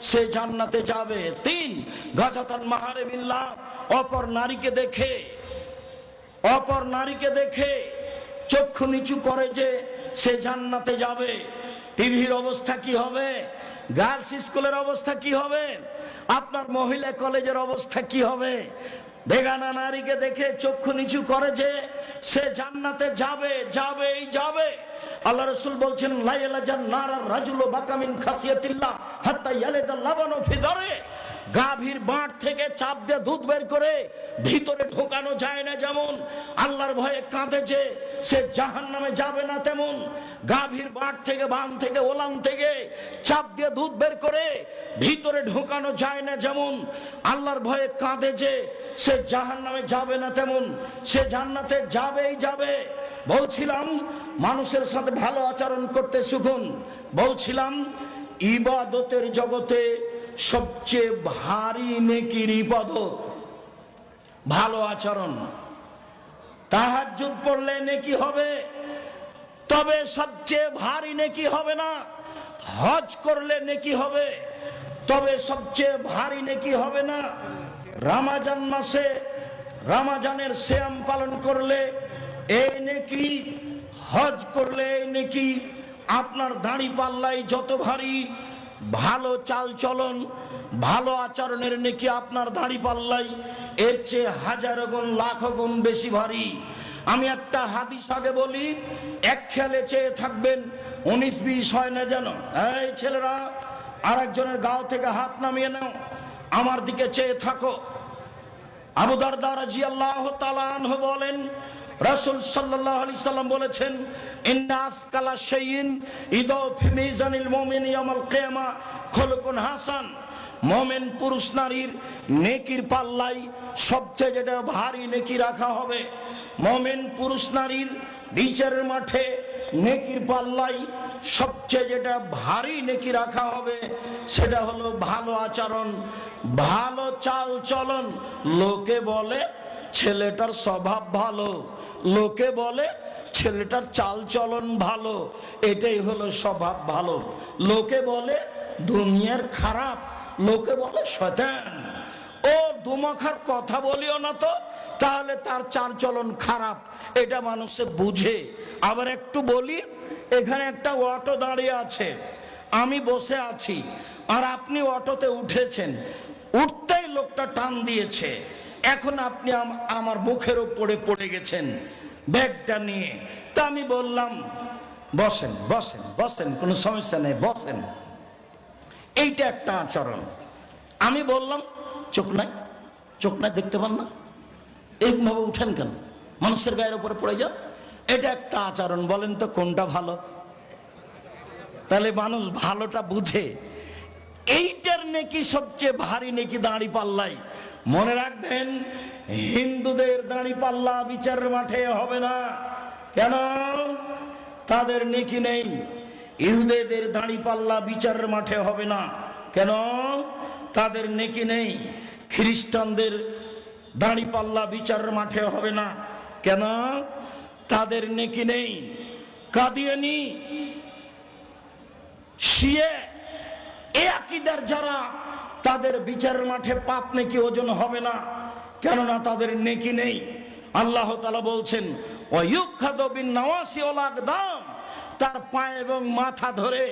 সে জান্নাতে যাবে। তিন, গাজাতান মাহারিমিল্লাহ, অপর নারীকে দেখে চক্ষু নিচু করে, যে সে জান্নাতে যাবে। টিভির অবস্থা কি হবে, গার্লস স্কুলের অবস্থা কি হবে, আপনার মহিলা কলেজের অবস্থা কি হবে? বেগানা নারীকে দেখে চক্ষু নিচু করে, যে সে জান্নাতে যাবে, যাবেই যাবে। আল্লাহ রাসূল বলছেন, লা ইয়ালাজান নারার রাজুলু বাকামিন খাসিয়াতিল্লাহ হাত্তা ইয়ালাদা লাবানু ফি দারে। গাভীর বাঁট থেকে চাপ দিয়ে দুধ বের করে ভিতরে ঢোকানো যায় না, যেমন আল্লাহর ভয়ে কাঁদে যে সে জাহান্নামে যাবে না, তেমন গাভীর বাঁট থেকে, বান থেকে, ওলান থেকে চাপ দিয়ে দুধ বের করে ভিতরে ঢোকানো যায় না, যেমন আল্লাহর ভয়ে কাঁদে যে সে জাহান্নামে যাবে না, তেমন সে জান্নাতে যাবেই যাবে। বলছিলাম মানুষের সাথে ভালো আচরণ করতে শিখুন। বলছিলাম ইবাদতের জগতে সবচেয়ে ভারী নেকির ইবাদত ভালো আচরণ। তাহাজ্জুদ পড়লে নেকি হবে, তবে সবচেয়ে ভারী নেকি হবে না। হজ করলে নেকি হবে, তবে সবচেয়ে ভারী নেকি হবে না। রমজান মাসে রমজানের সিয়াম পালন করলে এই নেকি, হজ করলে এই নেকি। আপনার দাড়ি পাল্লাই যত ভারী, ভালো চাল চলন, ভালো আচরণের নেকি আপনার দাড়ি পাল্লাই এর চেয়ে হাজারো গুণ, লাখো গুণ বেশি ভারী। আমি একটা হাদিস আগে বলি, এক খেয়ালে চেয়ে থাকবেন, 19-20 হয় না যেন। এই ছেলেরা, আর একজনের গাও থেকে হাত নামিয়ে নাও, আমার দিকে চেয়ে থাকো। আবু দারদা রাদিয়াল্লাহু তাআলা আনহু বলেন, রাসূল সাল্লাল্লাহু আলাইহি সাল্লাম বলেছেন, ইন্না আসকালা শাইইন ইদা ফি মিজানিল মুমিনি ইয়াউমাল কিয়ামা খুলুকুন হাসান। মুমিন পুরুষ নারীর নেকির পাল্লাই সবচেয়ে যেটা ভারী নেকি রাখা হবে, মুমিন পুরুষ নারীর বিচারের মাঠে নেকির পাল্লাই সবচেয়ে যেটা ভারী নেকি রাখা হবে, সেটা হলো ভালো আচরণ, ভালো চাল চলন। লোকে বলে ছেলেটার স্বভাব ভালো, লোকে বলে ছেলেটার চাল চলন ভালো, এটাই হলো স্বভাব ভালো। লোকে বলে দুনিয়ার খারাপ, লোকে বলে শয়তান। ও দুমুখার কথা বলিও না তো, তাহলে তার চাল চলন খারাপ, এটা মানুষে বুঝে। আবার একটু বলি, এখানে একটা অটো দাঁড়িয়ে আছে, আমি বসে আছি, আর আপনি অটোতে উঠেছেন, উঠতেই লোকটা টান দিয়েছে, এখন আপনি আমার মুখের উপরে পড়ে গেছেন ব্যাগটা নিয়ে। তা আমি বললাম, বসেন বসেন বসেন, কোনো সমস্যা নেই, বসেন। এইটা একটা আচরণ। আমি বললাম, চোখ নাই, চোখ নাই, দেখতে পান না, এইভাবে উঠেন কেন, মানুষের গায়ের উপরে পড়ে যান, এটা একটা আচরণ। বলেন তো কোনটা ভালো? তাহলে মানুষ ভালোটা বুঝে। এইটার নেকি সবচেয়ে ভারী নেকি দাঁড়ি পাল্লাই। মনে রাখবেন, হিন্দুদের দাঁড়ি পাল্লা বিচারের মাঠে হবে না। কেন? তাদের নেকি নেই। ইহুদিদের দাঁড়ি পাল্লা বিচারের মাঠে হবে না। কেন? তাদের নেকি নেই। খ্রিস্টানদের দাঁড়ি পাল্লা বিচারের মাঠে হবে না। কেন? তাদের নেকি নেই। কাদিয়ানি, শিয়া, এই আকীদার যারা, তাদের বিচারের মাঠে পাপ নেকি ওজন হবে না, কেননা তাদের নেকি নেই। আল্লাহ তাআলা বলছেন, ওয়ায়ুখাযু বিন-নাওয়াসি ওয়াল আকদাম, তার পায়ে এবং মাথা ধরে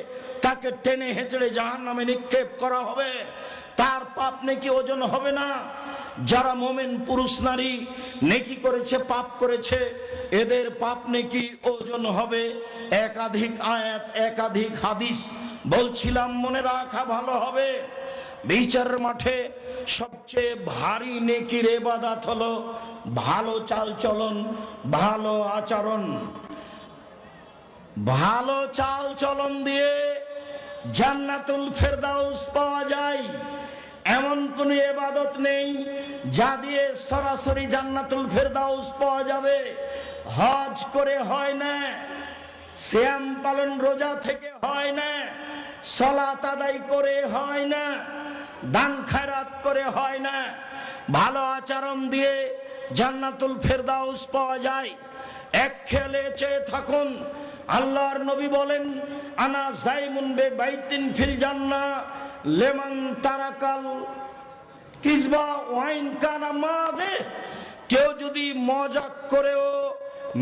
তাকে টেনে হেঁচড়ে জাহান্নামে নিক্ষেপ করা হবে, তার পাপ নেকি ওজন হবে না। যারা মোমেন পুরুষ নারী নেকি করেছে পাপ করেছে, এদের পাপ নেকি ওজন হবে একাধিক আয়াত একাধিক হাদিস। বলছিলাম মনে রাখা ভালো হবে, বিচারের মাঠে সবচেয়ে ভারী নেকির ইবাদত হলো ভালো চালচলন, ভালো আচরণ। ভালো চালচলন দিয়ে জান্নাতুল ফেরদাউস পাওয়া যায়। এমন কোন ইবাদত নেই যা দিয়ে সরাসরি জান্নাতুল ফেরদাউস পাওয়া যাবে। হজ করে হয় না, সিয়াম পালন রোজা থেকে হয় না, সালাত আদায় করে হয় না, দান খায়রাত করে হয় না। ভালো আচরণ দিয়ে জান্নাতুল ফেরদাউস পাওয়া যায়। এক খেলে চেয়ে থাকুন, আল্লাহর নবী বলেন, আনা জাইমুন বে বাইতিন ফিল জান্নাহ লেমান তারাকাল কিসবা ওয়াইন কানা মাযে। কেউ যদি মজাক করেও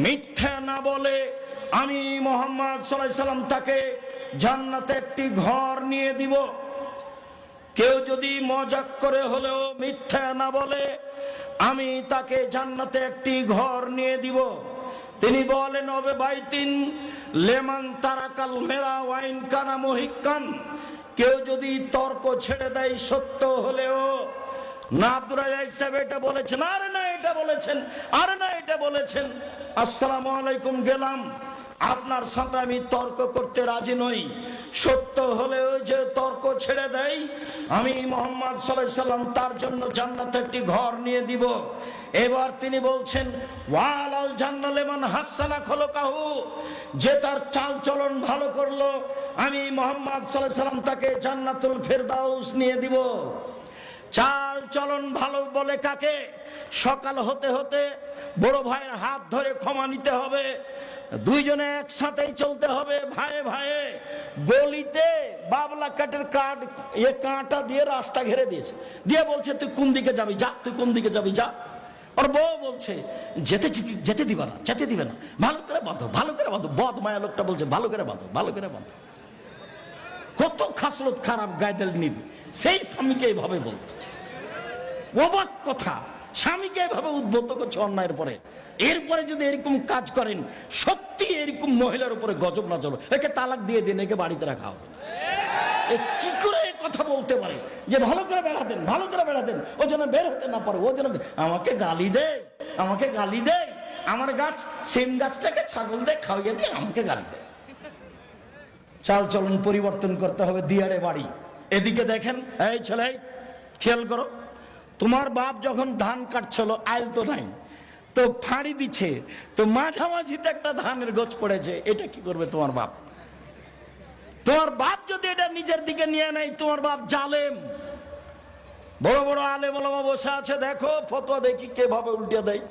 মিথ্যা না বলে, আমি মুহাম্মদ সাল্লাল্লাহু আলাইহি সাল্লাম তাকে জান্নাতে একটি ঘর নিয়ে দিব। কেউ যদি মজাক করে হলেও মিথ্যা না বলে, আমি তাকে জান্নাতে একটি ঘর নিয়ে দিব। তিনি বলেন, ওবে বাইতিন লেমান তারাকাল মেরা ওয়াইন কানা মুহিক্কান। কেউ যদি তর্ক ছেড়ে দেয় সত্য হলেও, না আব্দুর রাজ্জাক সাহেব এটা বলেছেন, আরে না এটা বলেছেন, আরে না এটা বলেছেন, আসসালামু আলাইকুম গেলাম, আপনার সাথে আমি তর্ক করতে রাজি নই। সত্য হলেও যে তর্ক ছেড়ে দেয়, আমি মুহাম্মদ সাল্লাল্লাহু আলাইহি সাল্লাম তার জন্য জান্নাতে একটি ঘর নিয়ে দিব। এবার তিনি বলছেন, ওয়ালাল জান্নাত লিমান হাসানা খুলুকাহু। যে তার চাল চলন ভালো করলো, আমি মুহাম্মদ সাল্লাল্লাহু আলাইহি সাল্লাম তাকে জান্নাতুল ফেরদাউস নিয়ে দিব। চাল চলন ভালো বলে কাকে? সকাল হতে হতে বড় ভাইয়ের হাত ধরে ক্ষমা নিতে হবে, দুইজনে একসাথেই চলতে হবে ভাইয়ে ভাইয়ে। গলিতে বাবলা কাঠের কাঁটা দিয়ে রাস্তা ঘিরে দিয়েছে, দিয়ে বলছে তুই কোন দিকে যাবি যা, তুই কোন দিকে যাবি যা। ওর বউ বলছে যেতে দিবে না, যেতে দিবে না, ভালো করে বাঁধো, ভালো করে বাঁধো। বদ মায়া লোকটা বলছে ভালো করে বাঁধো, ভালো করে বাঁধো। কত খাসলত খারাপ গায়দেল নিবি, সেই স্বামীকে এইভাবে বলছে। অবাক কথা, স্বামীকে এভাবে উদ্বুদ্ধ করছে অন্যায়ের পরে। এরপরে যদি এরকম কাজ করেন, সত্যি এরকম মহিলার উপরে গজব না চলো, একে তালাক দিয়ে দিন, একে বাড়িতে রাখা হবে। কি করে কথা বলতে পারে যে ভালো করে বেড়া দেন, ভালো করে বেড়া দেন, ও যেন বের হতে না পারে, ও যেন আমাকে গালি দেয়, আমাকে গালি দেয়, আমার গাছ সেম গাছটাকে ছাগল দিয়ে খাওয়াইয়ে দিয়ে আমাকে গালি দেয়। চাল চলন পরিবর্তন করতে হবে। দিয়ারে বাড়ি, এদিকে দেখেন, এই ছেলে খেয়াল করো, তোমার বাপ যখন ধান কাটছিল, আইল তো নাই, তো ফাঁড়ি দিচ্ছে, তো মাঝামাঝিতে একটা ধানের গোছ পড়েছে, এটা কি করবে তোমার বাপ? তোমার বাপ যদি এটা নিজের দিকে নিয়ে নেয়, তোমার বাপ জালেম। বড় বড় আলেম ওলামা বসে আছে, দেখো ফতোয়া দেখি কিভাবে উল্টে দেয়।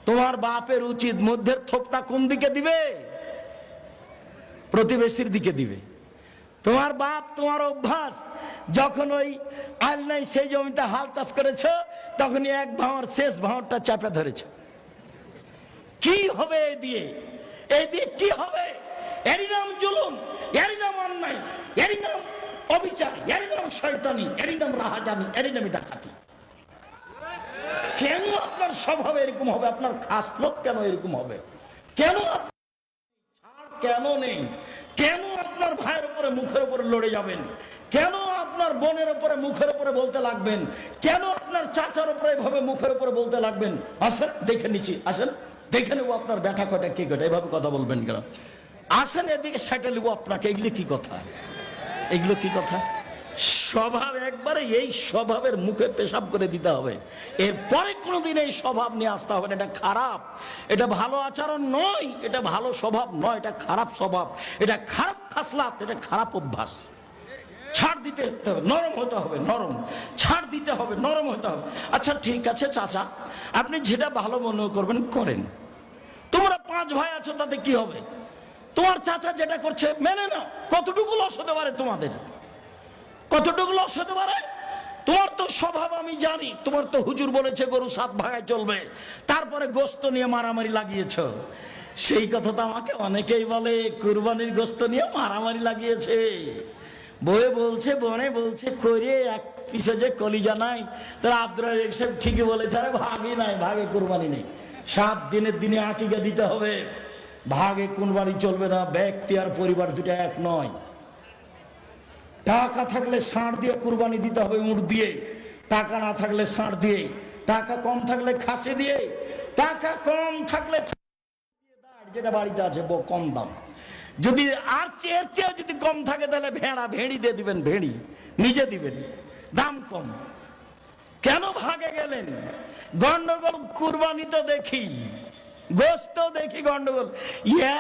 তোমার বাপের উচিত মধ্যের থোপটা কোন দিকে দিবে? প্রতিবেশীর দিকে দিবে। তোমার বাপ, তোমার অভ্যাস, যখন ওই আইল নাই সেই জমিতে হাল চাষ করেছ, তখনই এক ভাঁড় শেষ ভাঁড়টা চাপে ধরেছ। কি হবে এই দিয়ে? এই দিয়ে কি হবে? এরই নাম জুলুম, এরই নাম অন্যায়, এরই নাম অবিচার, এরই নাম শয়তানি, এরই নাম রাহাজানি, এরই নামই ডাকাতি। কেন আপনার স্বভাব এরকম হবে? আপনার খাসলত কেন এরকম হবে? কেন কেন নেই? কেন আপনার ভাইয়ের উপরে মুখের উপরে লড়ে যাবেন? কেন আপনার বোনের উপরে মুখের উপরে বলতে লাগবেন? কেন আপনার চাচার উপরে এভাবে মুখের উপরে বলতে লাগবেন? আসেন দেখে নিচ্ছি, আসেন দেখে নেবো আপনার ব্যাটা কটা কি কটা, এভাবে কথা বলবেন কেন? আসেন এদিকে সেটা নেবো আপনাকে। এগুলো কি কথা? এগুলো কি কথা? স্বভাব একবারে এই স্বভাবের মুখে পেশাব করে দিতে হবে। এরপরে কোনোদিন এই স্বভাব নিয়ে আসতে হবে না। এটা খারাপ, এটা ভালো আচরণ নয়, এটা ভালো স্বভাব নয়, এটা খারাপ স্বভাব, এটা খারাপ খাসলাত, এটা খারাপ অভ্যাস। ছাড় দিতে হবে, নরম হতে হবে, নরম ছাড় দিতে হবে, নরম হতে হবে। আচ্ছা ঠিক আছে চাচা, আপনি যেটা ভালো মনে করবেন করেন। তোমরা 5 ভাই আছো, তাতে কি হবে? তোমার চাচা যেটা করছে মেনে নাও। কতটুকু লস হতে পারে তোমাদের? কতটুকু লস হতে পারে? তোমার তো স্বভাব আমি জানি, তোমার তো হুজুর বলেছে গরু 7 ভাগায় চলবে, তারপরে গোস্ত নিয়ে মারামারি লাগিয়েছ। সেই কথা তো আমাকে অনেকেই বলে, কুরবানির গোস্ত নিয়ে মারামারি লাগিয়েছে। বয়ে বলছে, বনে বলছে, করে পিছে যে কলিজা নাই, তারা আব্দুর রাজ্জাক সাহেব ঠিকই বলেছে, আরে ভাগই নাই, ভাগে কুরবানি নেই। 7 দিনের দিনে আকিকা দিতে হবে, ভাগে কুরবানি চলবে না। ব্যক্তি আর পরিবার দুটো এক নয়। টাকা থাকলে ষাঁড় দিয়ে কুরবানি দিতে হবে, উট দিয়ে। টাকা না থাকলে ষাঁড় দিয়ে, টাকা কম থাকলে খাসি দিয়ে, টাকা কম থাকলে যেটা বাড়িতে আছে কম দাম। যদি আর চেয়ে যদি কম থাকে তাহলে ভেড়া, ভেড়ি দিয়ে দিবেন, ভেড়ি নিজে দিবেন, দাম কম। কেন ভাগে গেলেন? গন্ডগোল কুরবানি তো দেখি, গোস্ত দেখি গন্ডগোল,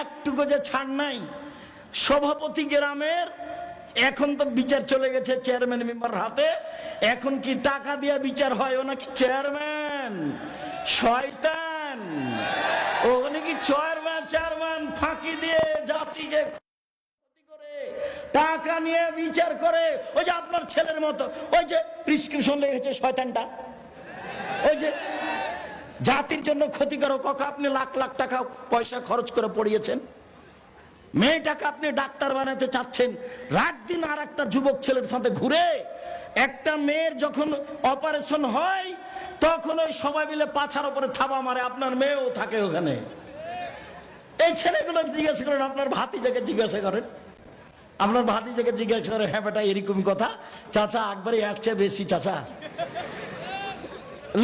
একটুকু যে ছাড় নাই। সভাপতি গ্রামের এখন তো বিচার চলে গেছে চেয়ারম্যান মেম্বার হাতে। এখন কি টাকা দিয়ে বিচার হয়? ও নাকি চেয়ারম্যান, শয়তান। ও নাকি চেয়ারম্যান ফাঁকি দিয়ে জাতিকে ক্ষতি করে, টাকা নিয়ে বিচার করে। ওই যে আপনার ছেলের মতো, ওই যে প্রেসক্রিপশন লেগেছে শয়তানটা, ওই যে জাতির জন্য ক্ষতিকারক। আপনি লাখ লাখ টাকা পয়সা খরচ করে পড়িয়েছেন, মেয়েটাকে আপনি ডাক্তার বানাতে চাচ্ছেন, রাত দিন আর একটা যুবক ছেলের সাথে ঘুরে। একটা মেয়ের যখন অপারেশন হয় তখন ওই সবাই মিলে পাছার উপরে থাবা মারে, আপনার মেয়েও থাকে ওখানে। এই ছেলেগুলো জিজ্ঞাসা করেন, আপনার ভাতিজাকে জিজ্ঞাসা করেন, আপনার ভাতিজাকে জিজ্ঞাসা করে, হ্যাঁ বেটা এরকমই কথা, চাচা একবারে এর চেয়ে বেশি। চাচা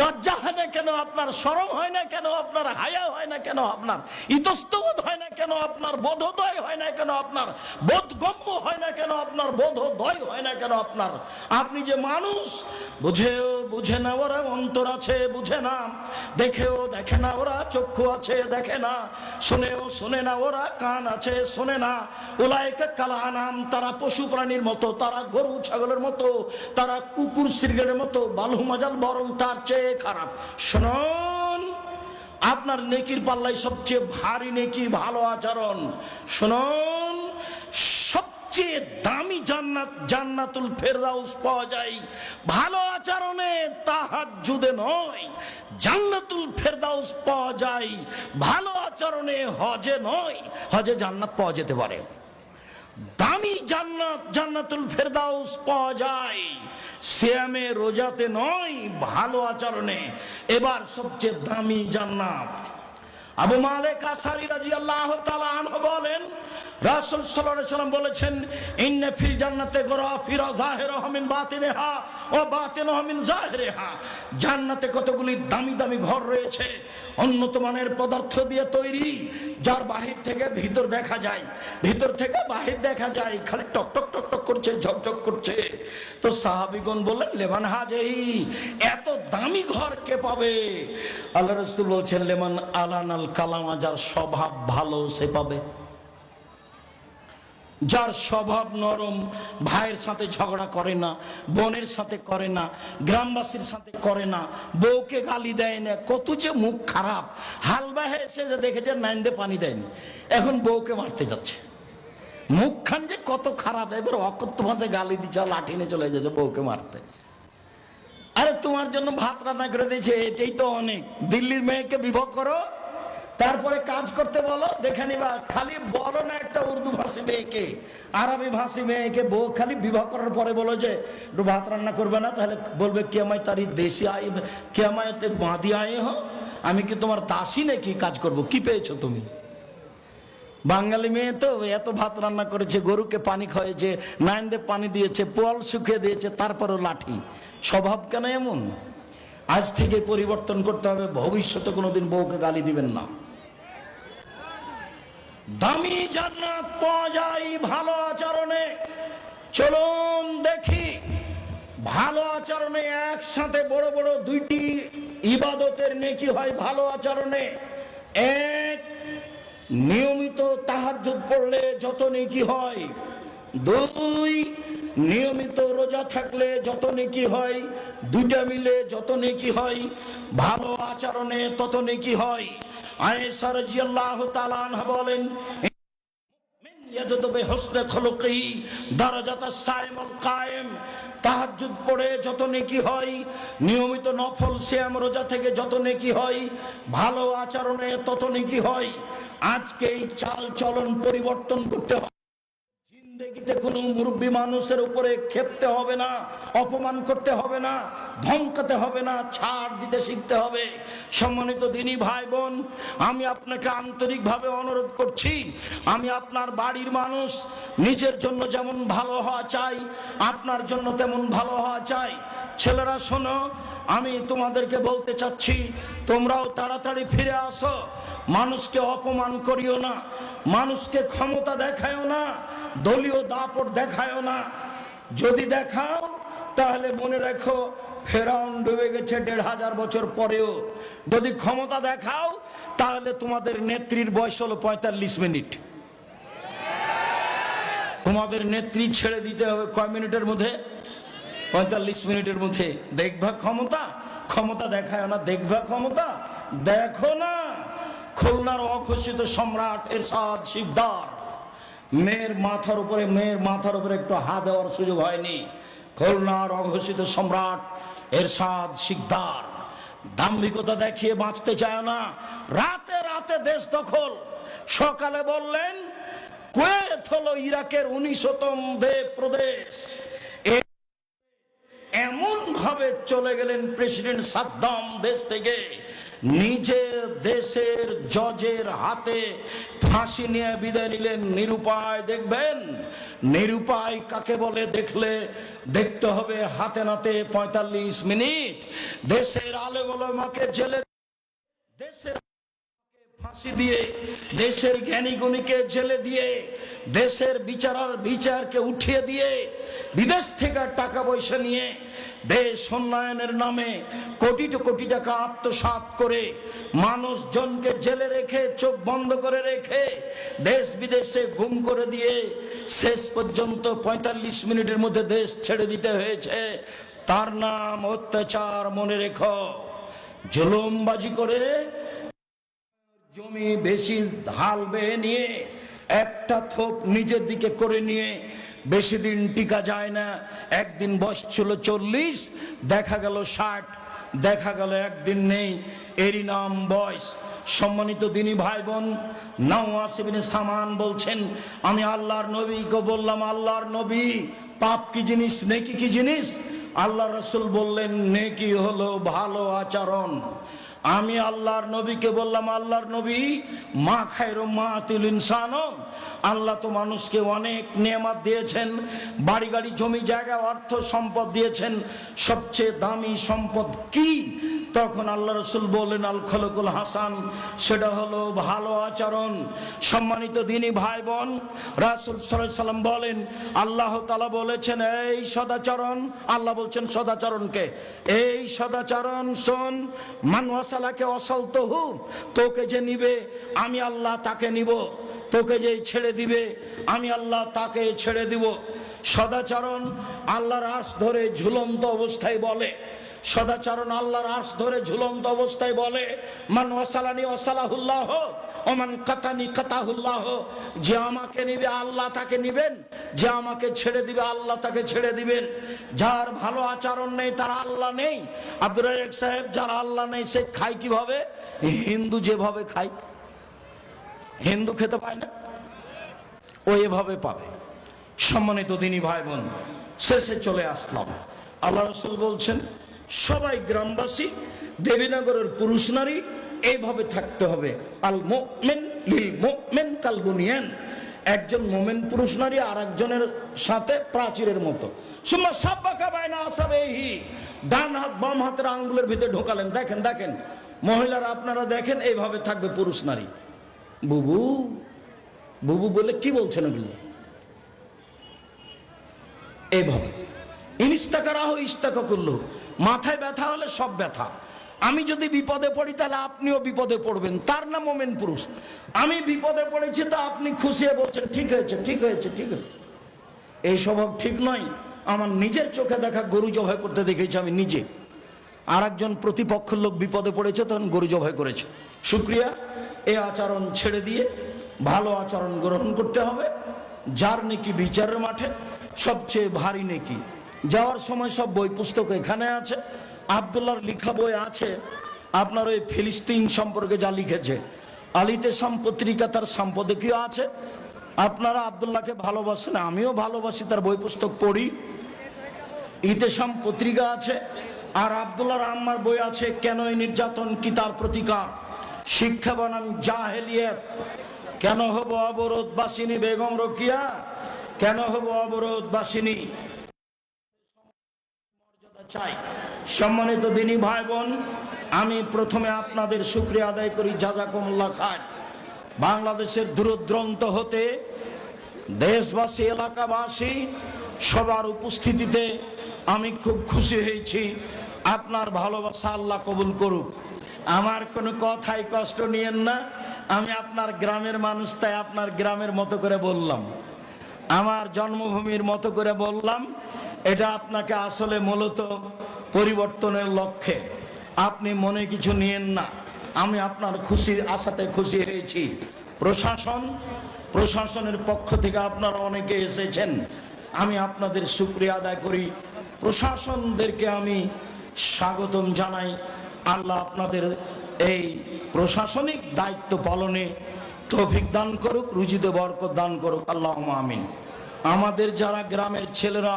লজ্জা হয় না কেন আপনার? শরম হয় না কেন আপনার? হায়া হয় না কেন আপনার? ইতস্তবোধ হয় না কেন আপনার? বোধোদয় হয় না কেন আপনার? বোধগম্য হয় না কেন আপনার? বোধোদয় হয় না কেন আপনার? আপনি যে মানুষ, বুঝেও বুঝে না ওরা, অন্তর আছে বুঝে না, দেখেও দেখে না ওরা, চক্ষু আছে দেখে না, শুনেও শুনে না ওরা, কান আছে শোনে না। উলাইকা কাল আনাম, তারা পশু প্রাণীর মতো, তারা গরু ছাগলের মতো, তারা কুকুর শৃগালের মতো, বালহু মাজাল, বরং তার চেয়ে খারাপ। শুনুন, আপনার নেকির পাল্লায় সবচেয়ে ভারী নেকি ভালো আচরণ। শুনুন, সবচেয়ে দামি জান্নাত, জান্নাতুল ফেরদাউস পাওয়া যায় ভালো আচরণে, তাহাজ্জুদে নয়। জান্নাতুল ফেরদাউস পাওয়া যায় ভালো আচরণে, হজে নয়। হজে জান্নাত পাওয়া যেতে পারে, দামি জান্নাত, জান্নাতুল ফেরদাউস পাওয়া যায় সিয়ামে, রোজাতে নয়, ভালো আচরণে। এবার সবচেয়ে দামি জান্নাত, আবু মালিক আশআরী রাদিয়াল্লাহু তাআলা আনহু বলেন, রাসূল সাল্লাল্লাহু আলাইহি ওয়াসাল্লাম বলেছেন, ইন্না ফিল জান্নাতে গরাফিরা যাহিরাহা মিন বাতিনিহা ওয়া বাতিনুহা মিন যাহিরিহা। জান্নাতে কতগুলি দামি দামি ঘর রয়েছে, উন্নত মানের পদার্থ দিয়ে তৈরি, যার বাহির থেকে ভিতর দেখা যায়, ভিতর থেকে বাহির দেখা যায়, খালি টক টক টক টক করছে, ঝকঝক করছে। তো সাহাবীগণ বললেন, লেমান হাজেই, এত দামি ঘর কে পাবে? আল্লাহ রাসূল বলছেন, লেমান আলানাল কালামা, যার স্বভাব ভালো সে পাবে। যার স্বভাব নরম, ভাইয়ের সাথে ঝগড়া করে না, বোনের সাথে করে না, গ্রামবাসীর সাথে করে না, বউকে গালি দেয় না, কত যে মুখ খারাপ। হালবাহে এসে যে দেখেছে নাইন্দে পানি দেয়নি, এখন বউকে মারতে যাচ্ছে, মুখখান যে কত খারাপ। এবার অকথ্য ভাষায় গালি দিচ্ছে, লাঠি নিয়ে চলে যাচ্ছে বউকে মারতে। আরে তোমার জন্য ভাত রান্না করে দিয়েছে, এটাই তো অনেক। দিল্লির মেয়েকে বিবাহ করো, তারপরে কাজ করতে বলো, দেখে নিবা। খালি বলো না একটা উর্দু ভাষী মেয়েকে, আরবি ভাষী মেয়েকে বউ খালি বিবাহ করার পরে বলো যে একটু ভাত রান্না করবে না, তাহলে বলবে কে আমায় তারি দেশি আয়, কে আমায় বাঁধি আয়ে হো, আমি কি তোমার দাসী নাকি কাজ করব? কি পেয়েছো তুমি? বাঙালি মেয়ে তো এত ভাত রান্না করেছে, গরুকে পানি খাওয়াইছে, নাইন্দে পানি দিয়েছে, পোয়াল শুকিয়ে দিয়েছে, তারপরও লাঠি। স্বভাব কেন এমন? আজ থেকে পরিবর্তন করতে হবে, ভবিষ্যতে কোনোদিন বউকে গালি দিবেন না। দামি জান্নাত পাওয়া যায় ভালো আচরণে। চলুন দেখি, ভালো আচরণে একসাথে বড় বড় দুইটি ইবাদতের নেকি হয় ভালো আচরণে। এক, নিয়মিত তাহাজ্জুদ পড়লে যত নেকি হয়। দুই, নিয়মিত রোজা থাকলে যত নেকি হয়। দুইটা মিলে যত নেকি হয়, ভালো আচরণে তত নেকি হয়। আয়েশা রাদিয়াল্লাহু তাআলা আনহা বলেন, ইয়াজুদু বিহুসনি খুলুকিহি দারাজাতাস সাইমুল কায়েম। তাহাজ্জুদ পড়ে যত নেকি হয়, নিয়মিত নফল সিয়াম রোজা থেকে যত নেকি হয়, ভালো আচরণে তত নেকি হয়। আজকে এই চাল চলন পরিবর্তন করতে হবে। জিন্দেগিতে কোনো মুরব্বী মানুষের উপরে ক্ষেপতে হবে না, অপমান করতে হবে না, ধমকাতে হবে না, ছাড় দিতে শিখতে হবে। সম্মানিত দিনী ভাই বোন, আমি আপনাকে আন্তরিকভাবে অনুরোধ করছি, আমি আপনার বাড়ির মানুষ, নিজের জন্য যেমন ভালো হওয়া চাই, আপনার জন্য তেমন ভালো হওয়া চাই। ছেলেরা শোনো, আমি তোমাদেরকে বলতে চাচ্ছি, তোমরাও তাড়াতাড়ি ফিরে আসো। মানুষকে অপমান করিও না, মানুষকে ক্ষমতা দেখায়ও না, দলীয় দাপট দেখায়ও না। যদি দেখাও তাহলে মনে রাখো ফেরাউন ডুবে গেছে 1500 বছর পরেও। যদি ক্ষমতা দেখাও তাহলে তোমাদের নেত্রীর বয়স হলো 45 মিনিট। তোমাদের নেত্রী ছেড়ে দিতে হবে কয় মিনিটের মধ্যে? 45 মিনিটের মধ্যে। দেখবা ক্ষমতা, ক্ষমতা দেখায় না, দেখবা ক্ষমতা দেখো না। খুলনার অঘোষিত সম্রাট এরশাদ শিকদার, মেয়ের মাথার উপরে একটু হাত দেওয়ার সুযোগ হয়নি। খুলনার অঘোষিত সম্রাট এরশাদ শিকদার দাম্ভিকতা দেখিয়ে বাঁচতে চায় না, রাতে রাতে দেশ দখল। সকালে বললেন কুয়েত হলো ইরাকের 19তম প্রদেশ। এমন ভাবে চলে গেলেন প্রেসিডেন্ট সাদ্দাম দেশ থেকে, নিজে দেশের জজের হাতে ফাঁসি নিয়ে বিদায় নিলেন। নিরুপায়। দেখবেন নিরুপায় কাকে বলে দেখতে হবে হাতে নাতে 45 মিনিট। দেশের আলেম ওলামাকে জেলে, দেশের ফাঁসি দিয়ে, দেশের জ্ঞানী গুণীকে জেলে দিয়ে, দেশের বিচারকে উঠিয়ে দিয়ে, বিদেশ থেকে টাকা পয়সা নিয়ে দেশ উন্নয়নের নামে কোটি টাকা আত্মসাৎ করে, মানুষজনকে জেলে রেখে, চোখ বন্ধ করে রেখে, দেশ বিদেশে গুম করে দিয়ে শেষ পর্যন্ত 45 মিনিটের মধ্যে দেশ ছেড়ে দিতে হয়েছে। তার নাম অত্যাচার। মনে রেখো, জুলুমবাজি করে জমি বেশি ঢাল বেয়ে নিয়ে, একটা থোপ নিজের দিকে করে নিয়ে বেশি দিন টিকা যায় না। একদিন বয়স ছিল 40, দেখা গেল 60, দেখা গেল একদিন নেই, এরই নাম বয়স। সম্মানিত দিনী ভাই বোন, নওয়াস ইবনে সামান বলছেন, আমি আল্লাহর নবীকে বললাম, আল্লাহর নবী, পাপ কি জিনিস, নেকি কি জিনিস? আল্লাহ রাসূল বললেন, নেকি হলো ভালো আচরণ। আমি আল্লাহর নবীকে বললাম, আল্লাহর নবী, মা খায়রু মাতিল ইনসান, আল্লাহ তো মানুষকে অনেক নেয়ামত দিয়েছেন, বাড়ি গাড়ি জমি জায়গা অর্থ সম্পদ দিয়েছেন, সবচেয়ে দামি সম্পদ কি? তখন আল্লাহ রাসূল বললেন, আল খলকুল হাসান, সেটা হলো ভালো আচরণ। সম্মানিত দিনী ভাই বোন, রাসূল সাল্লাল্লাহু আলাইহি সাল্লাম বলেন, আল্লাহ তাআলা বলেছেন এই সদাচরণ, আল্লাহ বলছেন সদাচরণকে, এই সদাচরণ শোন, মান ওয়াসালাকে ওয়াসালতুহু, তোকে যে নিবে আমি আল্লাহ তাকে নিব, তোকে যে ছেড়ে দিবে আমি আল্লাহ তাকে ছেড়ে দিব। সদাচরণ আল্লাহর আরশ ধরে ঝুলন্ত অবস্থায় বলে, সদাচরণ আল্লাহর আরশ ধরে ঝুলন্ত অবস্থায় বলে, মান ওয়াসালানি ওয়াসালাহুল্লাহ ও মান কাতানি কাতাহুল্লাহ, যে আমাকে নিবে আল্লাহ তাকে নিবেন, যে আমাকে ছেড়ে দিবে আল্লাহ তাকে ছেড়ে দিবেন। যার ভালো আচরণ নেই তার আল্লাহ নেই। আব্দুর রাজ্জাক সাহেব, যার আল্লাহ নেই সে খায় কিভাবে? হিন্দু যেভাবে খায়, হিন্দু খেতে পায় না, ও এভাবে পাবে। সম্মানিত দিনী ভাই বোন, শেষে চলে আসলাম। আল্লাহ রাসূল বলছেন, সবাই গ্রামবাসী, দেবীনগরের পুরুষ নারী এইভাবে থাকতে হবে। আল মুমিন লিল মুমিন কাল বুনিয়ান, একজন মুমিন পুরুষ নারী আর একজনের সাথে প্রাচীরের মতো। সুম্মা সাব্বাকা বাইনা আসাবিহি, ডান হাত বাম হাতের আঙ্গুলের ভিতরে ঢোকালেন। দেখেন দেখেন মহিলারা, আপনারা দেখেন, এইভাবে থাকবে পুরুষ নারী। বুবু বুবু বলে কি বলছেন ওগুলো? এইভাবে ইনিস্তাকারাহ ইস্তাকা করলো। মাথায় ব্যথা হলে সব ব্যথা। আমি যদি বিপদে পড়ি তাহলে আপনিও বিপদে পড়বেন, তার নাম মোমেন পুরুষ। আমি বিপদে পড়েছি তো আপনি খুশি হয়ে বলছেন ঠিক হয়েছে, ঠিক হয়েছে, ঠিক হয়েছে। এই স্বভাব ঠিক নয়। আমার নিজের চোখে দেখা গরু জবাই করতে দেখেছি আমি নিজে। আর একজন প্রতিপক্ষের লোক বিপদে পড়েছে, তখন গরু জবাই করেছে। শুক্রিয়া। এই আচরণ ছেড়ে দিয়ে ভালো আচরণ গ্রহণ করতে হবে। যার নেকি বিচারের মাঠে সবচেয়ে ভারী নেকি। যাওয়ার সময় সব বই পুস্তক এখানে আছে, আব্দুল্লাহর লেখা বই আছে। আপনার ওই ফিলিস্তিন সম্পর্কে যা লিখেছে, আলিতে পত্রিকা তার সম্পাদকীয় আছে, আপনারা আব্দুল্লাহকে ভালোবাসেন, আমিও ভালোবাসি, তার বই পুস্তক পড়ি। ইতেশাম পত্রিকা আছে, আর আব্দুল্লাহর আম্মার বই আছে, কেন এই নির্যাতন, কি তার প্রতিকার, শিক্ষা বনাম জাহেলিয়াত, কেন হব অবরোধবাসিনী বেগম রোকিয়া, কেন হব অবরোধবাসিনী, মর্যাদা চাই। সম্মানিত দিনী ভাই বোন, আমি প্রথমে আপনাদের শুকরিয়া আদায় করি, জাযাকুমুল্লাহ খায়র। বাংলাদেশের দূরদূরান্ত হতে দেশবাসী, এলাকাবাসী সবার উপস্থিতিতে আমি খুব খুশি হয়েছি। আপনার ভালোবাসা আল্লাহ কবুল করুক। আমার কোনো কথাই কষ্ট নিয়েন না, আমি আপনার গ্রামের মানুষ, তাই আপনার গ্রামের মতো করে বললাম, আমার জন্মভূমির মতো করে বললাম। এটা আপনাকে আসলে মূলত পরিবর্তনের লক্ষ্যে, আপনি মনে কিছু নিয়েন না। আমি আপনার খুশির আশাতে খুশি হয়েছি। প্রশাসনের পক্ষ থেকে আপনারা অনেকে এসেছেন, আমি আপনাদের শুকরিয়া আদায় করি। প্রশাসনদেরকে আমি স্বাগতম জানাই। আল্লাহ আপনাদের এই প্রশাসনিক দায়িত্ব পালনে তৌফিক দান করুক, রুজিতে বরকত দান করুক, আল্লাহুম্মা আমিন। আমাদের যারা গ্রামের ছেলেরা,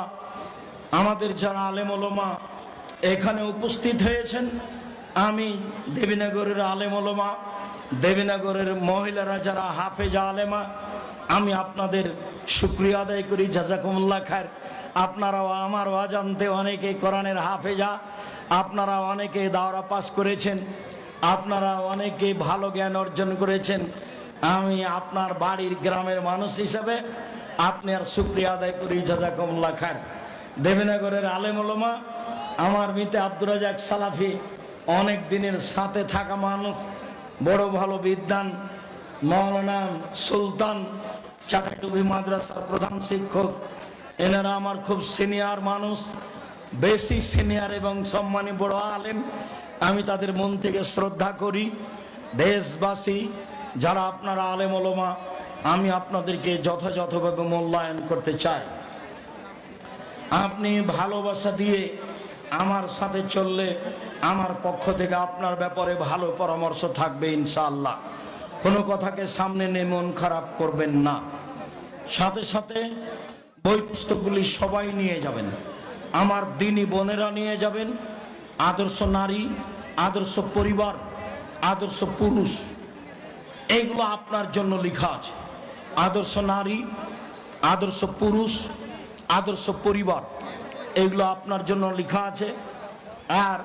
আমাদের যারা আলেম ওলামা এখানে উপস্থিত হয়েছেন, আমি দেবীনগরের আলেম ওলামা, দেবীনগরের মহিলারা যারা হাফেজা আলেমা, আমি আপনাদের শুকরিয়া আদায় করি, জাযাকুমুল্লাহ খায়র। আপনারাও আমার অজান্তে অনেকে কোরআনের হাফেজা, আপনারা অনেকে দাওরা পাস করেছেন, আপনারা অনেকে ভালো জ্ঞান অর্জন করেছেন। আমি আপনার বাড়ির গ্রামের মানুষ হিসাবে আপনার শুকরিয়া আদায় করি, জাযাকুমুল্লাহ খায়র। দেবীনগরের আলেম ওলামা, আমার মিতে আব্দুর রাজ্জাক সালাফি, অনেক দিনের সাথে থাকা মানুষ, বড় ভালো বিদ্বান মাওলানা সুলতান, চাকাটুবি মাদ্রাসার প্রধান শিক্ষক, এনারা আমার খুব সিনিয়র মানুষ, বেশি সিনিয়র এবং সম্মানী বড় আলেম। আমি তাদের মন থেকে শ্রদ্ধা করি। দেশবাসী যারা আপনারা আলেম ওলামা, আমি আপনাদেরকে যথাযথভাবে মূল্যায়ন করতে চাই। আপনি ভালোবাসা দিয়ে আমার সাথে চললে আমার পক্ষ থেকে আপনার ব্যাপারে ভালো পরামর্শ থাকবে ইনশাআল্লাহ। কোনো কথাকে সামনে নিয়ে মন খারাপ করবেন না। সাথে সাথে বই পুস্তকগুলি সবাই নিয়ে যাবেন, আমার দিনী বোনেরা নিয়ে যাবেন। আদর্শ নারী, আদর্শ পরিবার, আদর্শ পুরুষ, এইগুলো আপনার জন্য লেখা আছে। আদর্শ নারী, আদর্শ পুরুষ, আদর্শ পরিবার, এগুলো আপনার জন্য লেখা আছে। আর